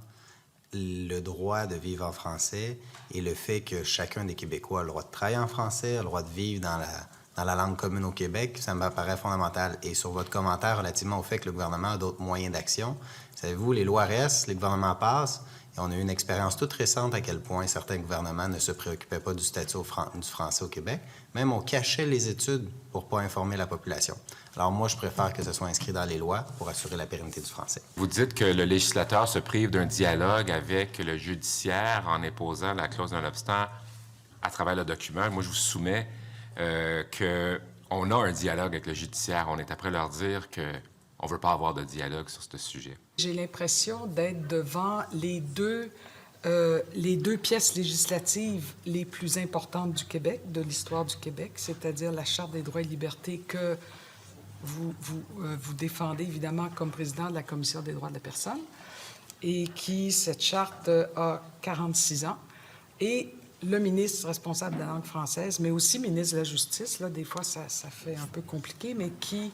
le droit de vivre en français et le fait que chacun des Québécois a le droit de travailler en français, a le droit de vivre dans dans la langue commune au Québec, ça me paraît fondamental. Et sur votre commentaire relativement au fait que le gouvernement a d'autres moyens d'action, savez-vous, les lois restent, les gouvernements passent, et on a eu une expérience toute récente à quel point certains gouvernements ne se préoccupaient pas du statut du français au Québec. Même on cachait les études pour ne pas informer la population. Alors moi, je préfère que ce soit inscrit dans les lois pour assurer la pérennité du français. Vous dites que le législateur se prive d'un dialogue avec le judiciaire en imposant la clause d'un obstant à travers le document. Moi, je vous soumets qu'on a un dialogue avec le judiciaire. On est après leur dire qu'on ne veut pas avoir de dialogue sur ce sujet. J'ai l'impression d'être devant les deux pièces législatives les plus importantes du Québec, de l'histoire du Québec, c'est-à-dire la Charte des droits et libertés que vous défendez évidemment comme président de la Commission des droits de la personne, et qui, cette charte, a 46 ans, et le ministre responsable de la langue française, mais aussi ministre de la Justice, là, des fois ça fait un peu compliqué, mais qui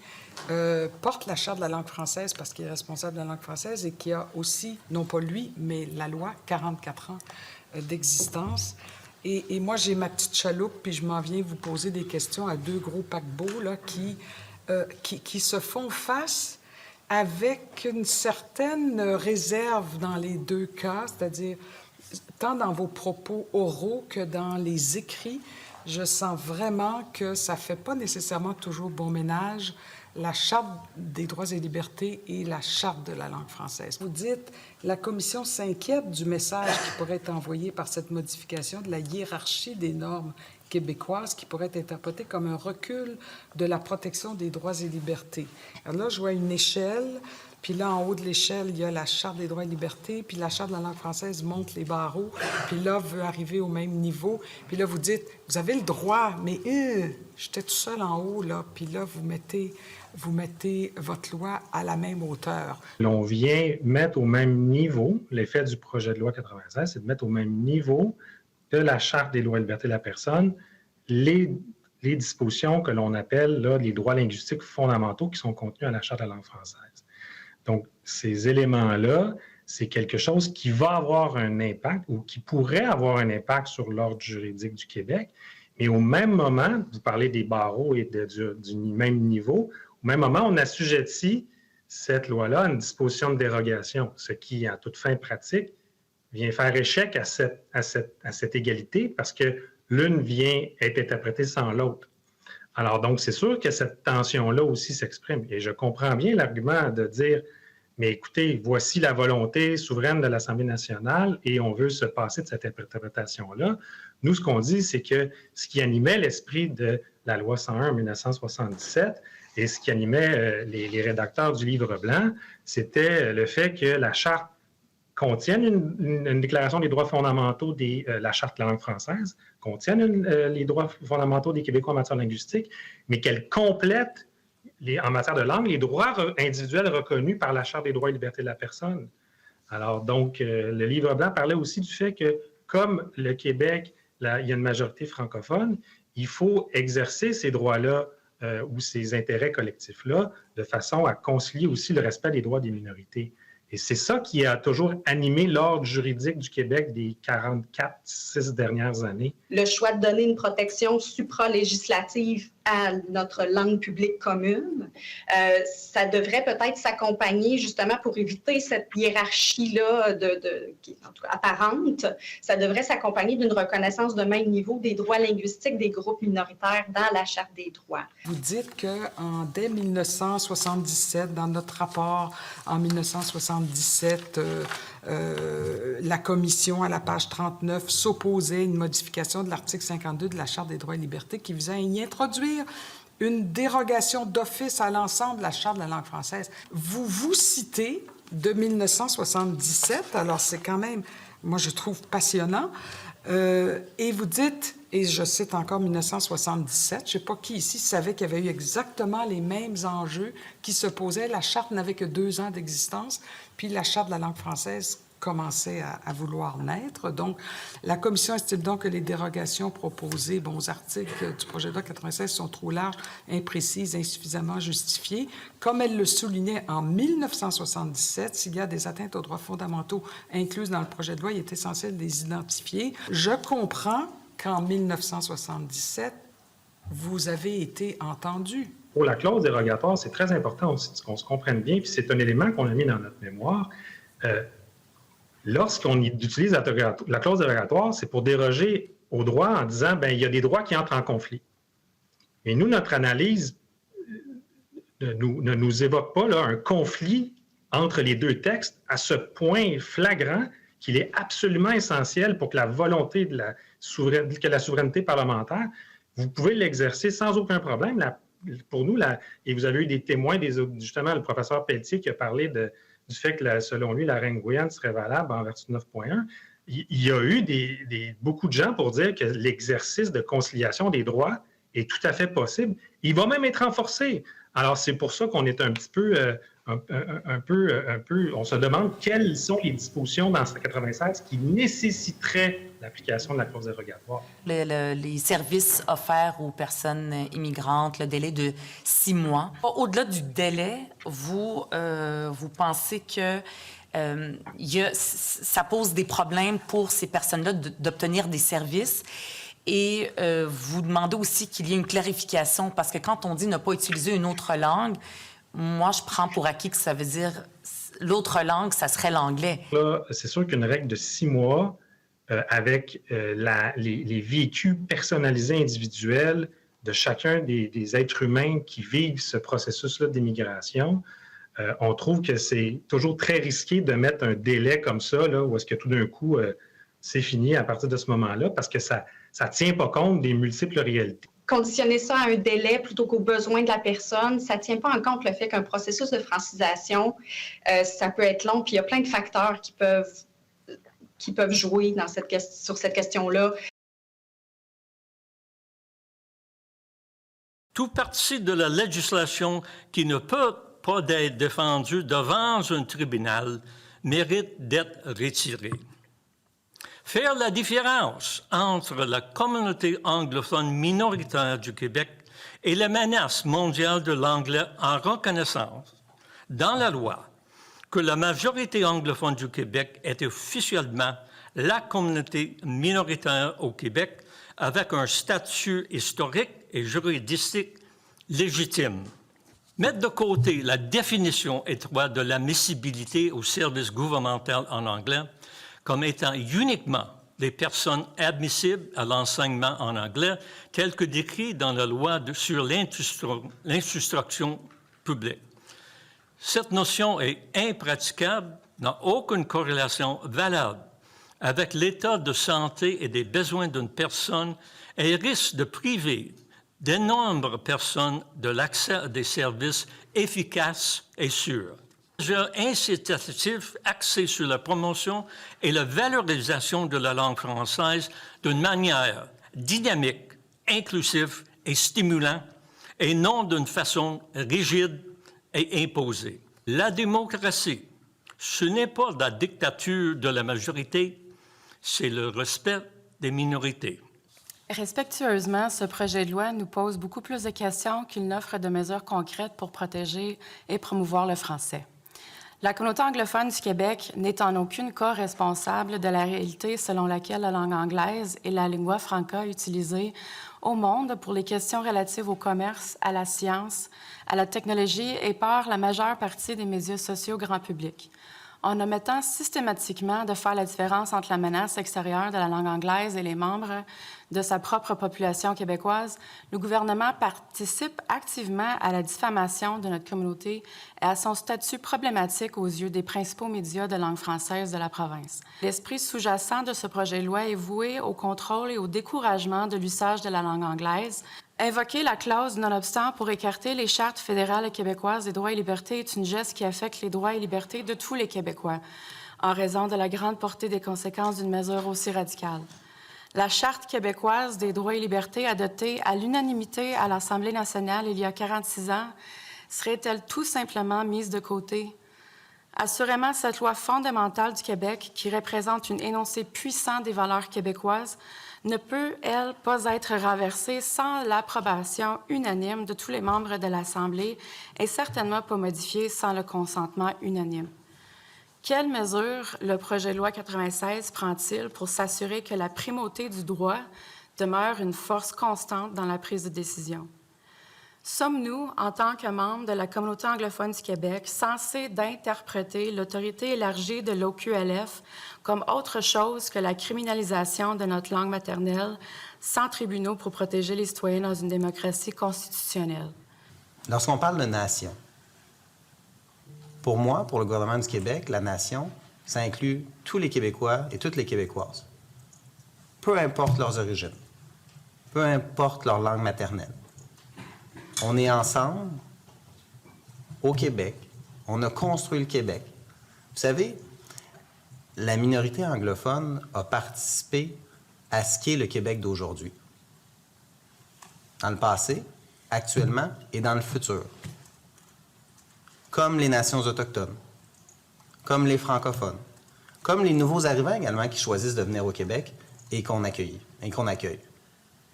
porte la Charte de la langue française parce qu'il est responsable de la langue française et qui a aussi, non pas lui, mais la loi, 44 ans d'existence. Et moi, j'ai ma petite chaloupe, puis je m'en viens vous poser des questions à deux gros paquebots là, qui se font face avec une certaine réserve dans les deux cas, c'est-à-dire tant dans vos propos oraux que dans les écrits, je sens vraiment que ça ne fait pas nécessairement toujours bon ménage, la Charte des droits et libertés et la Charte de la langue française. Vous dites, la Commission s'inquiète du message qui pourrait être envoyé par cette modification de la hiérarchie des normes québécoises qui pourrait être interprétée comme un recul de la protection des droits et libertés. Alors là, je vois une échelle, puis là, en haut de l'échelle, il y a la Charte des droits et libertés, puis la Charte de la langue française monte les barreaux, puis là, veut arriver au même niveau. Puis là, vous dites, vous avez le droit, mais j'étais tout seul en haut, là, puis là, vous mettez votre loi à la même hauteur. On vient mettre au même niveau, l'effet du projet de loi 96, c'est de mettre au même niveau de la Charte des droits et libertés de la personne les dispositions que l'on appelle là, les droits linguistiques fondamentaux qui sont contenus à la Charte de la langue française. Donc, ces éléments-là, c'est quelque chose qui va avoir un impact ou qui pourrait avoir un impact sur l'ordre juridique du Québec, mais au même moment, vous parlez des barreaux et du même niveau, au même moment, on assujettit cette loi-là à une disposition de dérogation, ce qui, en toute fin pratique, vient faire échec à cette égalité parce que l'une vient être interprétée sans l'autre. Alors, donc, c'est sûr que cette tension-là aussi s'exprime. Et je comprends bien l'argument de dire, mais écoutez, voici la volonté souveraine de l'Assemblée nationale et on veut se passer de cette interprétation-là. Nous, ce qu'on dit, c'est que ce qui animait l'esprit de la loi 101 en 1977 et ce qui animait les rédacteurs du Livre blanc, c'était le fait que la Charte contienne une déclaration des droits fondamentaux la Charte de la langue française, contienne les droits fondamentaux des Québécois en matière linguistique, mais qu'elle complète, en matière de langue, les droits individuels reconnus par la Charte des droits et libertés de la personne. Alors, donc, le Livre blanc parlait aussi du fait que, comme le Québec, il y a une majorité francophone, il faut exercer ces droits-là ou ces intérêts collectifs-là de façon à concilier aussi le respect des droits des minorités. Et c'est ça qui a toujours animé l'ordre juridique du Québec des 6 dernières années. Le choix de donner une protection supra-législative à notre langue publique commune, ça devrait peut-être s'accompagner justement pour éviter cette hiérarchie-là qui est en tout cas apparente. Ça devrait s'accompagner d'une reconnaissance de même niveau des droits linguistiques des groupes minoritaires dans la Charte des droits. Vous dites que dès 1977, dans notre rapport en 1977, la Commission, à la page 39, s'opposait à une modification de l'article 52 de la Charte des droits et libertés qui visait à y introduire une dérogation d'office à l'ensemble de la Charte de la langue française. Vous citez de 1977, alors c'est quand même, moi je trouve passionnant, et vous dites, et je cite encore 1977, je ne sais pas qui ici savait qu'il y avait eu exactement les mêmes enjeux qui se posaient. La Charte n'avait que 2 ans d'existence, puis la Charte de la langue française commençait à vouloir naître. Donc, la Commission estime donc que les dérogations proposées aux articles du projet de loi 96 sont trop larges, imprécises, insuffisamment justifiées. Comme elle le soulignait en 1977, s'il y a des atteintes aux droits fondamentaux incluses dans le projet de loi, il est essentiel de les identifier. Je comprends qu'en 1977, Vous avez été entendu. Pour la clause dérogatoire, c'est très important aussi qu'on se comprenne bien, puis c'est un élément qu'on a mis dans notre mémoire. Lorsqu'on utilise la clause dérogatoire, c'est pour déroger aux droits en disant, bien, il y a des droits qui entrent en conflit. Et nous, notre analyse ne nous évoque pas là, un conflit entre les deux textes à ce point flagrant qu'il est absolument essentiel pour que la volonté de que la souveraineté parlementaire, vous pouvez l'exercer sans aucun problème. Pour nous, et vous avez eu des témoins, justement, le professeur Pelletier qui a parlé du fait que, selon lui, la règle Guyane serait valable en vertu de 9.1. Il y a eu beaucoup de gens pour dire que l'exercice de conciliation des droits est tout à fait possible. Il va même être renforcé. Alors, c'est pour ça qu'on est un petit peu, on se demande quelles sont les dispositions dans 96 qui nécessiteraient l'application de la clause dérogatoire. Les services offerts aux personnes immigrantes, le délai de 6 mois. Au-delà du délai, vous pensez que ça pose des problèmes pour ces personnes-là d'obtenir des services. Et vous demandez aussi qu'il y ait une clarification, parce que quand on dit ne pas utiliser une autre langue, moi, je prends pour acquis que ça veut dire l'autre langue, ça serait l'anglais. Là, c'est sûr qu'une règle de 6 mois avec les vécus personnalisés individuels de chacun des êtres humains qui vivent ce processus-là d'immigration, on trouve que c'est toujours très risqué de mettre un délai comme ça, là, où est-ce que tout d'un coup, c'est fini à partir de ce moment-là, parce que ça ne tient pas compte des multiples réalités. Conditionner ça à un délai plutôt qu'aux besoins de la personne, ça ne tient pas en compte le fait qu'un processus de francisation, ça peut être long, puis il y a plein de facteurs qui peuvent jouer sur cette question-là. Tout parti de la législation qui ne peut pas être défendu devant un tribunal mérite d'être retiré. Faire la différence entre la communauté anglophone minoritaire du Québec et la menace mondiale de l'anglais en reconnaissant dans la loi que la majorité anglophone du Québec est officiellement la communauté minoritaire au Québec avec un statut historique et juridique légitime. Mettre de côté la définition étroite de l'admissibilité au service gouvernemental en anglais comme étant uniquement les personnes admissibles à l'enseignement en anglais, tel que décrit dans la loi sur l'instruction publique. Cette notion est impraticable, n'a aucune corrélation valable avec l'état de santé et des besoins d'une personne et risque de priver d'énormes personnes de l'accès à des services efficaces et sûrs. Incitatif axé sur la promotion et la valorisation de la langue française d'une manière dynamique, inclusive et stimulante, et non d'une façon rigide et imposée. La démocratie, ce n'est pas la dictature de la majorité, c'est le respect des minorités. Respectueusement, ce projet de loi nous pose beaucoup plus de questions qu'il n'offre de mesures concrètes pour protéger et promouvoir le français. La communauté anglophone du Québec n'est en aucun cas responsable de la réalité selon laquelle la langue anglaise est la lingua franca utilisée au monde pour les questions relatives au commerce, à la science, à la technologie et par la majeure partie des médias sociaux grand public. En omettant systématiquement de faire la différence entre la menace extérieure de la langue anglaise et les membres de sa propre population québécoise, le gouvernement participe activement à la diffamation de notre communauté et à son statut problématique aux yeux des principaux médias de langue française de la province. L'esprit sous-jacent de ce projet de loi est voué au contrôle et au découragement de l'usage de la langue anglaise. Invoquer la clause non-obstant pour écarter les chartes fédérales et québécoises des droits et libertés est une geste qui affecte les droits et libertés de tous les Québécois, en raison de la grande portée des conséquences d'une mesure aussi radicale. La Charte québécoise des droits et libertés, adoptée à l'unanimité à l'Assemblée nationale il y a 46 ans, serait-elle tout simplement mise de côté? Assurément, cette loi fondamentale du Québec, qui représente une énoncé puissant des valeurs québécoises, ne peut, elle, pas être renversée sans l'approbation unanime de tous les membres de l'Assemblée et certainement pas modifiée sans le consentement unanime. Quelles mesures le projet de loi 96 prend-il pour s'assurer que la primauté du droit demeure une force constante dans la prise de décision. Sommes-nous, en tant que membres de la communauté anglophone du Québec, censés d'interpréter l'autorité élargie de l'OQLF comme autre chose que la criminalisation de notre langue maternelle sans tribunaux pour protéger les citoyens dans une démocratie constitutionnelle? Lorsqu'on parle de nation, pour moi, pour le gouvernement du Québec, la nation, ça inclut tous les Québécois et toutes les Québécoises. Peu importe leurs origines, peu importe leur langue maternelle. On est ensemble au Québec. On a construit le Québec. Vous savez, la minorité anglophone a participé à ce qu'est le Québec d'aujourd'hui. Dans le passé, actuellement et dans le futur. Comme les nations autochtones, comme les francophones, comme les nouveaux arrivants également qui choisissent de venir au Québec et qu'on accueille.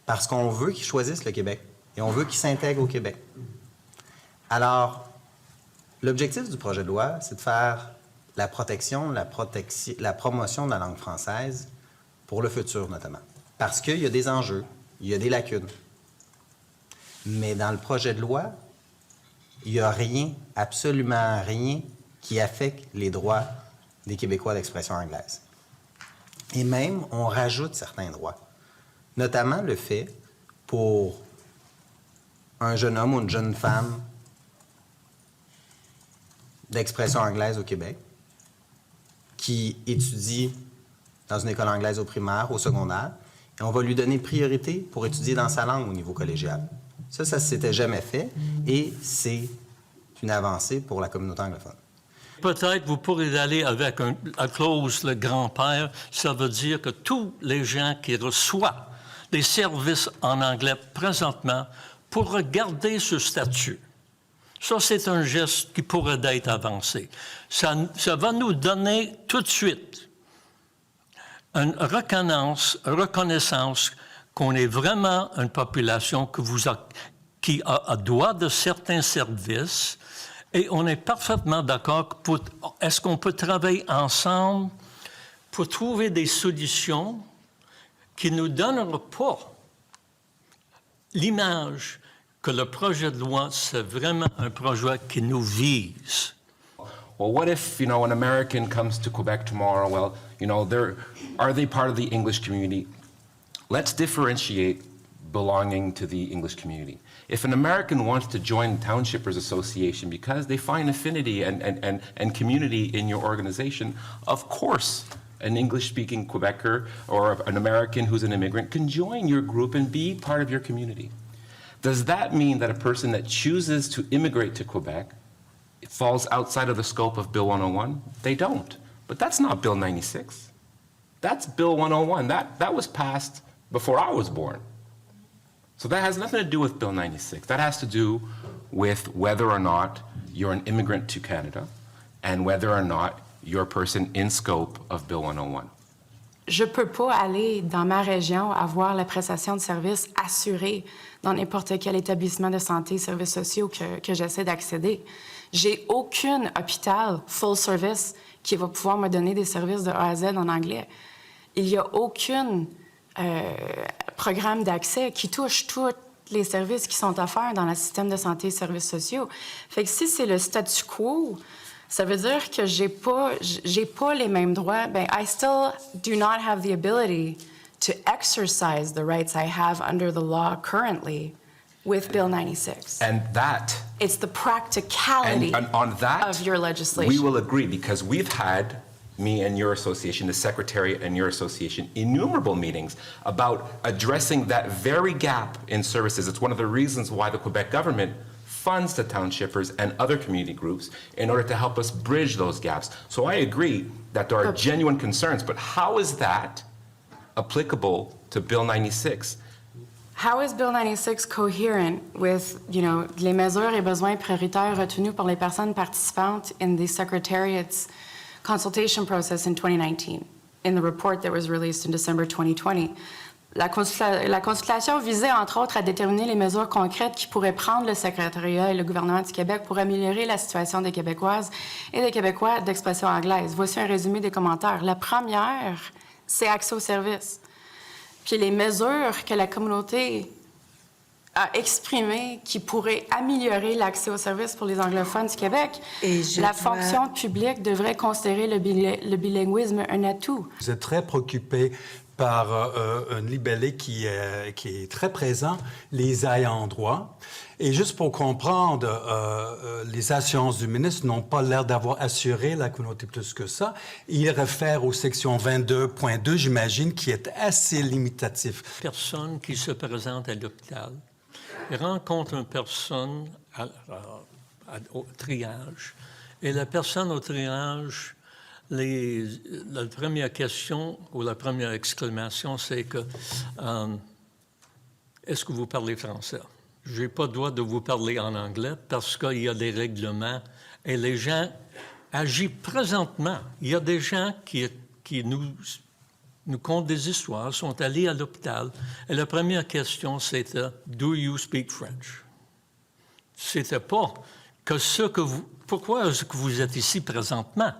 Parce qu'on veut qu'ils choisissent le Québec et on veut qu'ils s'intègrent au Québec. Alors, l'objectif du projet de loi, c'est de faire la promotion de la langue française pour le futur notamment. Parce qu'il y a des enjeux, il y a des lacunes. Mais dans le projet de loi, il n'y a rien, absolument rien, qui affecte les droits des Québécois d'expression anglaise. Et même, on rajoute certains droits. Notamment le fait, pour un jeune homme ou une jeune femme d'expression anglaise au Québec, qui étudie dans une école anglaise au primaire, au secondaire, et on va lui donner priorité pour étudier dans sa langue au niveau collégial. Ça ne s'était jamais fait, et c'est une avancée pour la communauté anglophone. Peut-être vous pourrez aller avec la clause le grand-père. Ça veut dire que tous les gens qui reçoivent des services en anglais présentement pourraient garder ce statut. Ça, c'est un geste qui pourrait être avancé. Ça va nous donner tout de suite une reconnaissance qu'on est vraiment une population qui a droit de certains services. Et on est parfaitement d'accord est-ce qu'on peut travailler ensemble pour trouver des solutions qui ne nous donneront pas l'image que le projet de loi, c'est vraiment un projet qui nous vise. Well, what if, an American comes to Quebec tomorrow? Well, are they part of the English community? Let's differentiate belonging to the English community. If an American wants to join the Townshippers Association because they find affinity and community in your organization, of course, an English-speaking Quebecer or an American who's an immigrant can join your group and be part of your community. Does that mean that a person that chooses to immigrate to Quebec falls outside of the scope of Bill 101? They don't. But that's not Bill 96. That's Bill 101. That was passed before I was born. So that has nothing to do with Bill 96. That has to do with whether or not you're an immigrant to Canada and whether or not you're a person in scope of Bill 101. Je ne peux pas aller dans ma région avoir la prestation de services assurée dans n'importe quel établissement de santé et services sociaux que j'essaie d'accéder. J'ai aucun hôpital full service qui va pouvoir me donner des services de A à Z en anglais. Il n'y a aucun programme d'accès qui touche tous les services qui sont offerts dans le système de santé et services sociaux. Fait que si c'est le statu quo, ça veut dire que j'ai pas les mêmes droits. Ben, I still do not have the ability to exercise the rights I have under the law currently with Bill 96. And that... It's the practicality and on that, of your legislation. We will agree because we've had, me and your association, the Secretariat and your association, innumerable meetings about addressing that very gap in services. It's one of the reasons why the Quebec government funds the townshippers and other community groups in order to help us bridge those gaps. So I agree that there are genuine concerns, but how is that applicable to Bill 96? How is Bill 96 coherent with, les mesures et besoins prioritaires retenus pour les personnes participantes in the Secretariat's consultation process in 2019, in the report that was released in December 2020? La consultation visait, entre autres, à déterminer les mesures concrètes qui pourraient prendre le Secrétariat et le gouvernement du Québec pour améliorer la situation des Québécoises et des Québécois d'expression anglaise. Voici un résumé des commentaires. La première, c'est accès aux services. puis les mesures que la communauté a exprimées qui pourraient améliorer l'accès aux services pour les anglophones du Québec, la fonction publique devrait considérer le bilinguisme un atout. Vous êtes très préoccupé par un libellé qui est très présent, les ayants droit. Et juste pour comprendre, les assurances du ministre n'ont pas l'air d'avoir assuré la communauté plus que ça. Il réfère aux sections 22.2, j'imagine, qui est assez limitatif. Personne qui se présente à l'hôpital rencontre une personne au triage. Et la personne au triage, la première question ou la première exclamation, c'est que est-ce que vous parlez français? Je n'ai pas le droit de vous parler en anglais parce qu'il y a des règlements et les gens agissent présentement. Il y a des gens qui nous content des histoires, sont allés à l'hôpital et la première question c'était « Do you speak French? » C'était pas que pourquoi est-ce que vous êtes ici présentement?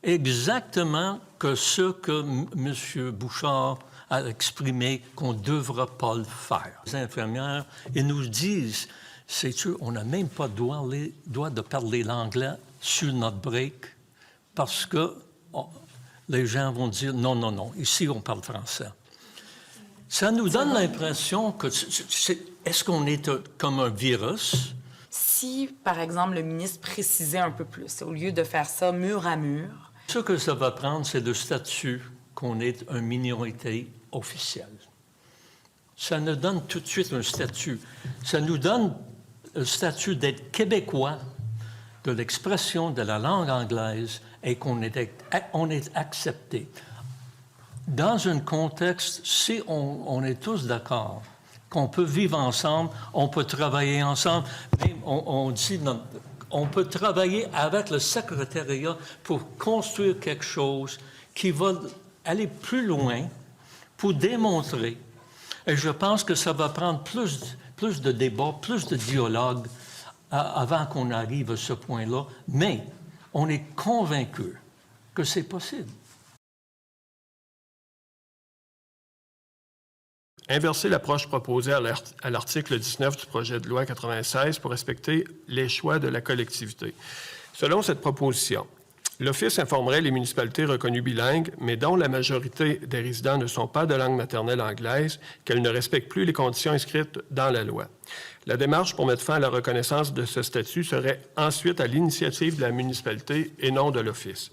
Exactement que ce que M. Bouchard a exprimé qu'on ne devra pas le faire. Les infirmières, ils nous disent, sais-tu, on n'a même pas le droit de parler l'anglais sur notre break parce que les gens vont dire non, non, non, ici on parle français. Ça nous donne l'impression que est-ce qu'on est comme un virus? Si, par exemple, le ministre précisait un peu plus, au lieu de faire ça mur à mur. Ce que ça va prendre, c'est le statut qu'on est une minorité officielle. Ça nous donne tout de suite un statut. Ça nous donne le statut d'être québécois, de l'expression de la langue anglaise et qu'on est accepté. Dans un contexte, si on est tous d'accord qu'on peut vivre ensemble, on peut travailler ensemble, même on dit on peut travailler avec le secrétariat pour construire quelque chose qui va aller plus loin pour démontrer. Et je pense que ça va prendre plus de débats, plus de dialogue avant qu'on arrive à ce point-là. Mais on est convaincu que c'est possible. Inverser l'approche proposée à l'article 19 du projet de loi 96 pour respecter les choix de la collectivité. Selon cette proposition, l'Office informerait les municipalités reconnues bilingues, mais dont la majorité des résidents ne sont pas de langue maternelle anglaise, qu'elles ne respectent plus les conditions inscrites dans la loi. La démarche pour mettre fin à la reconnaissance de ce statut serait ensuite à l'initiative de la municipalité et non de l'Office.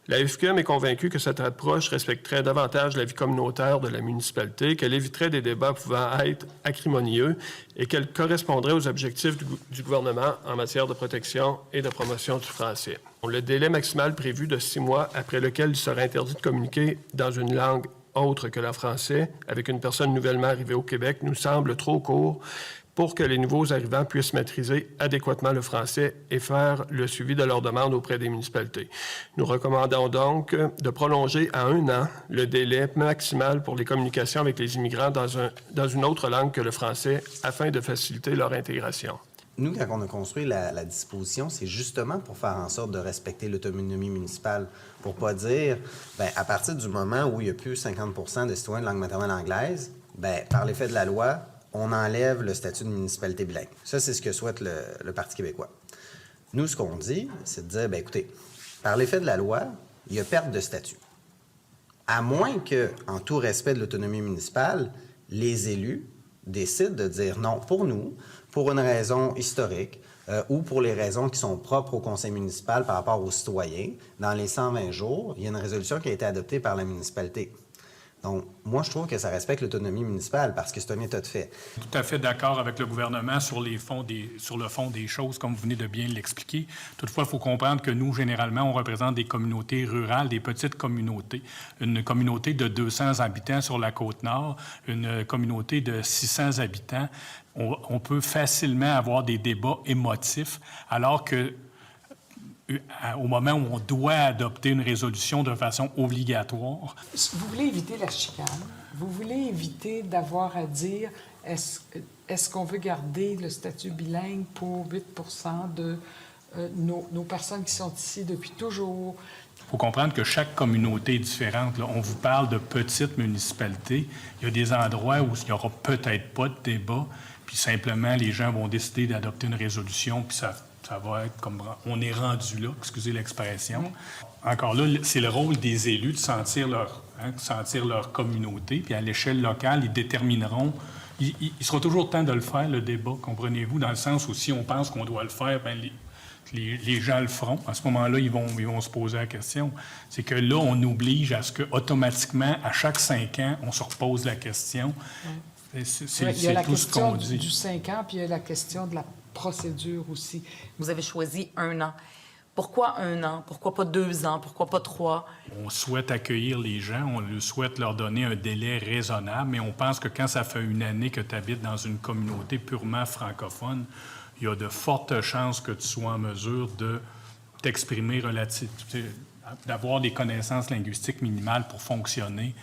La FQM est convaincue que cette approche respecterait davantage la vie communautaire de la municipalité, qu'elle éviterait des débats pouvant être acrimonieux et qu'elle correspondrait aux objectifs du gouvernement en matière de protection et de promotion du français. Le délai maximal prévu de 6 mois après lequel il serait interdit de communiquer dans une langue autre que le français avec une personne nouvellement arrivée au Québec nous semble trop court pour que les nouveaux arrivants puissent maîtriser adéquatement le français et faire le suivi de leurs demandes auprès des municipalités. Nous recommandons donc de prolonger à 1 an le délai maximal pour les communications avec les immigrants dans une autre langue que le français afin de faciliter leur intégration. Nous, quand on a construit la disposition, c'est justement pour faire en sorte de respecter l'autonomie municipale, pour pas dire, à partir du moment où il y a plus 50% de citoyens de langue maternelle anglaise, par l'effet de la loi, on enlève le statut de municipalité bilingue. Ça, c'est ce que souhaite le Parti québécois. Nous, ce qu'on dit, c'est de dire, écoutez, par l'effet de la loi, il y a perte de statut. À moins que, en tout respect de l'autonomie municipale, les élus décident de dire non pour nous, pour une raison historique ou pour les raisons qui sont propres au conseil municipal par rapport aux citoyens. Dans les 120 jours, il y a une résolution qui a été adoptée par la municipalité. Donc, moi, je trouve que ça respecte l'autonomie municipale parce que c'est un état de fait. Tout à fait d'accord avec le gouvernement sur le fond des choses, comme vous venez de bien l'expliquer. Toutefois, il faut comprendre que nous, généralement, on représente des communautés rurales, des petites communautés. Une communauté de 200 habitants sur la Côte-Nord, une communauté de 600 habitants. On peut facilement avoir des débats émotifs, alors que au moment où on doit adopter une résolution de façon obligatoire. Vous voulez éviter la chicane, vous voulez éviter d'avoir à dire est-ce qu'on veut garder le statut bilingue pour 8 % nos personnes qui sont ici depuis toujours. Il faut comprendre que chaque communauté est différente. Là. On vous parle de petites municipalités. Il y a des endroits où il n'y aura peut-être pas de débat, puis simplement les gens vont décider d'adopter une résolution, puis ça va être comme on est rendu là, excusez l'expression. Encore là, c'est le rôle des élus de sentir leur communauté, puis à l'échelle locale, ils détermineront. Il sera toujours temps de le faire, le débat, comprenez-vous, dans le sens où si on pense qu'on doit le faire, bien, les gens le feront. À ce moment-là, ils vont se poser la question. C'est que là, on oblige à ce que automatiquement, à chaque 5 ans, on se repose la question. C'est il y a la tout ce qu'on question dit. du 5 ans, puis il y a la question de la procédure aussi. Vous avez choisi 1 an. Pourquoi 1 an? Pourquoi pas 2 ans? Pourquoi pas 3? On souhaite accueillir les gens, on souhaite leur donner un délai raisonnable, mais on pense que quand ça fait 1 année que tu habites dans une communauté purement francophone, il y a de fortes chances que tu sois en mesure de t'exprimer d'avoir des connaissances linguistiques minimales pour fonctionner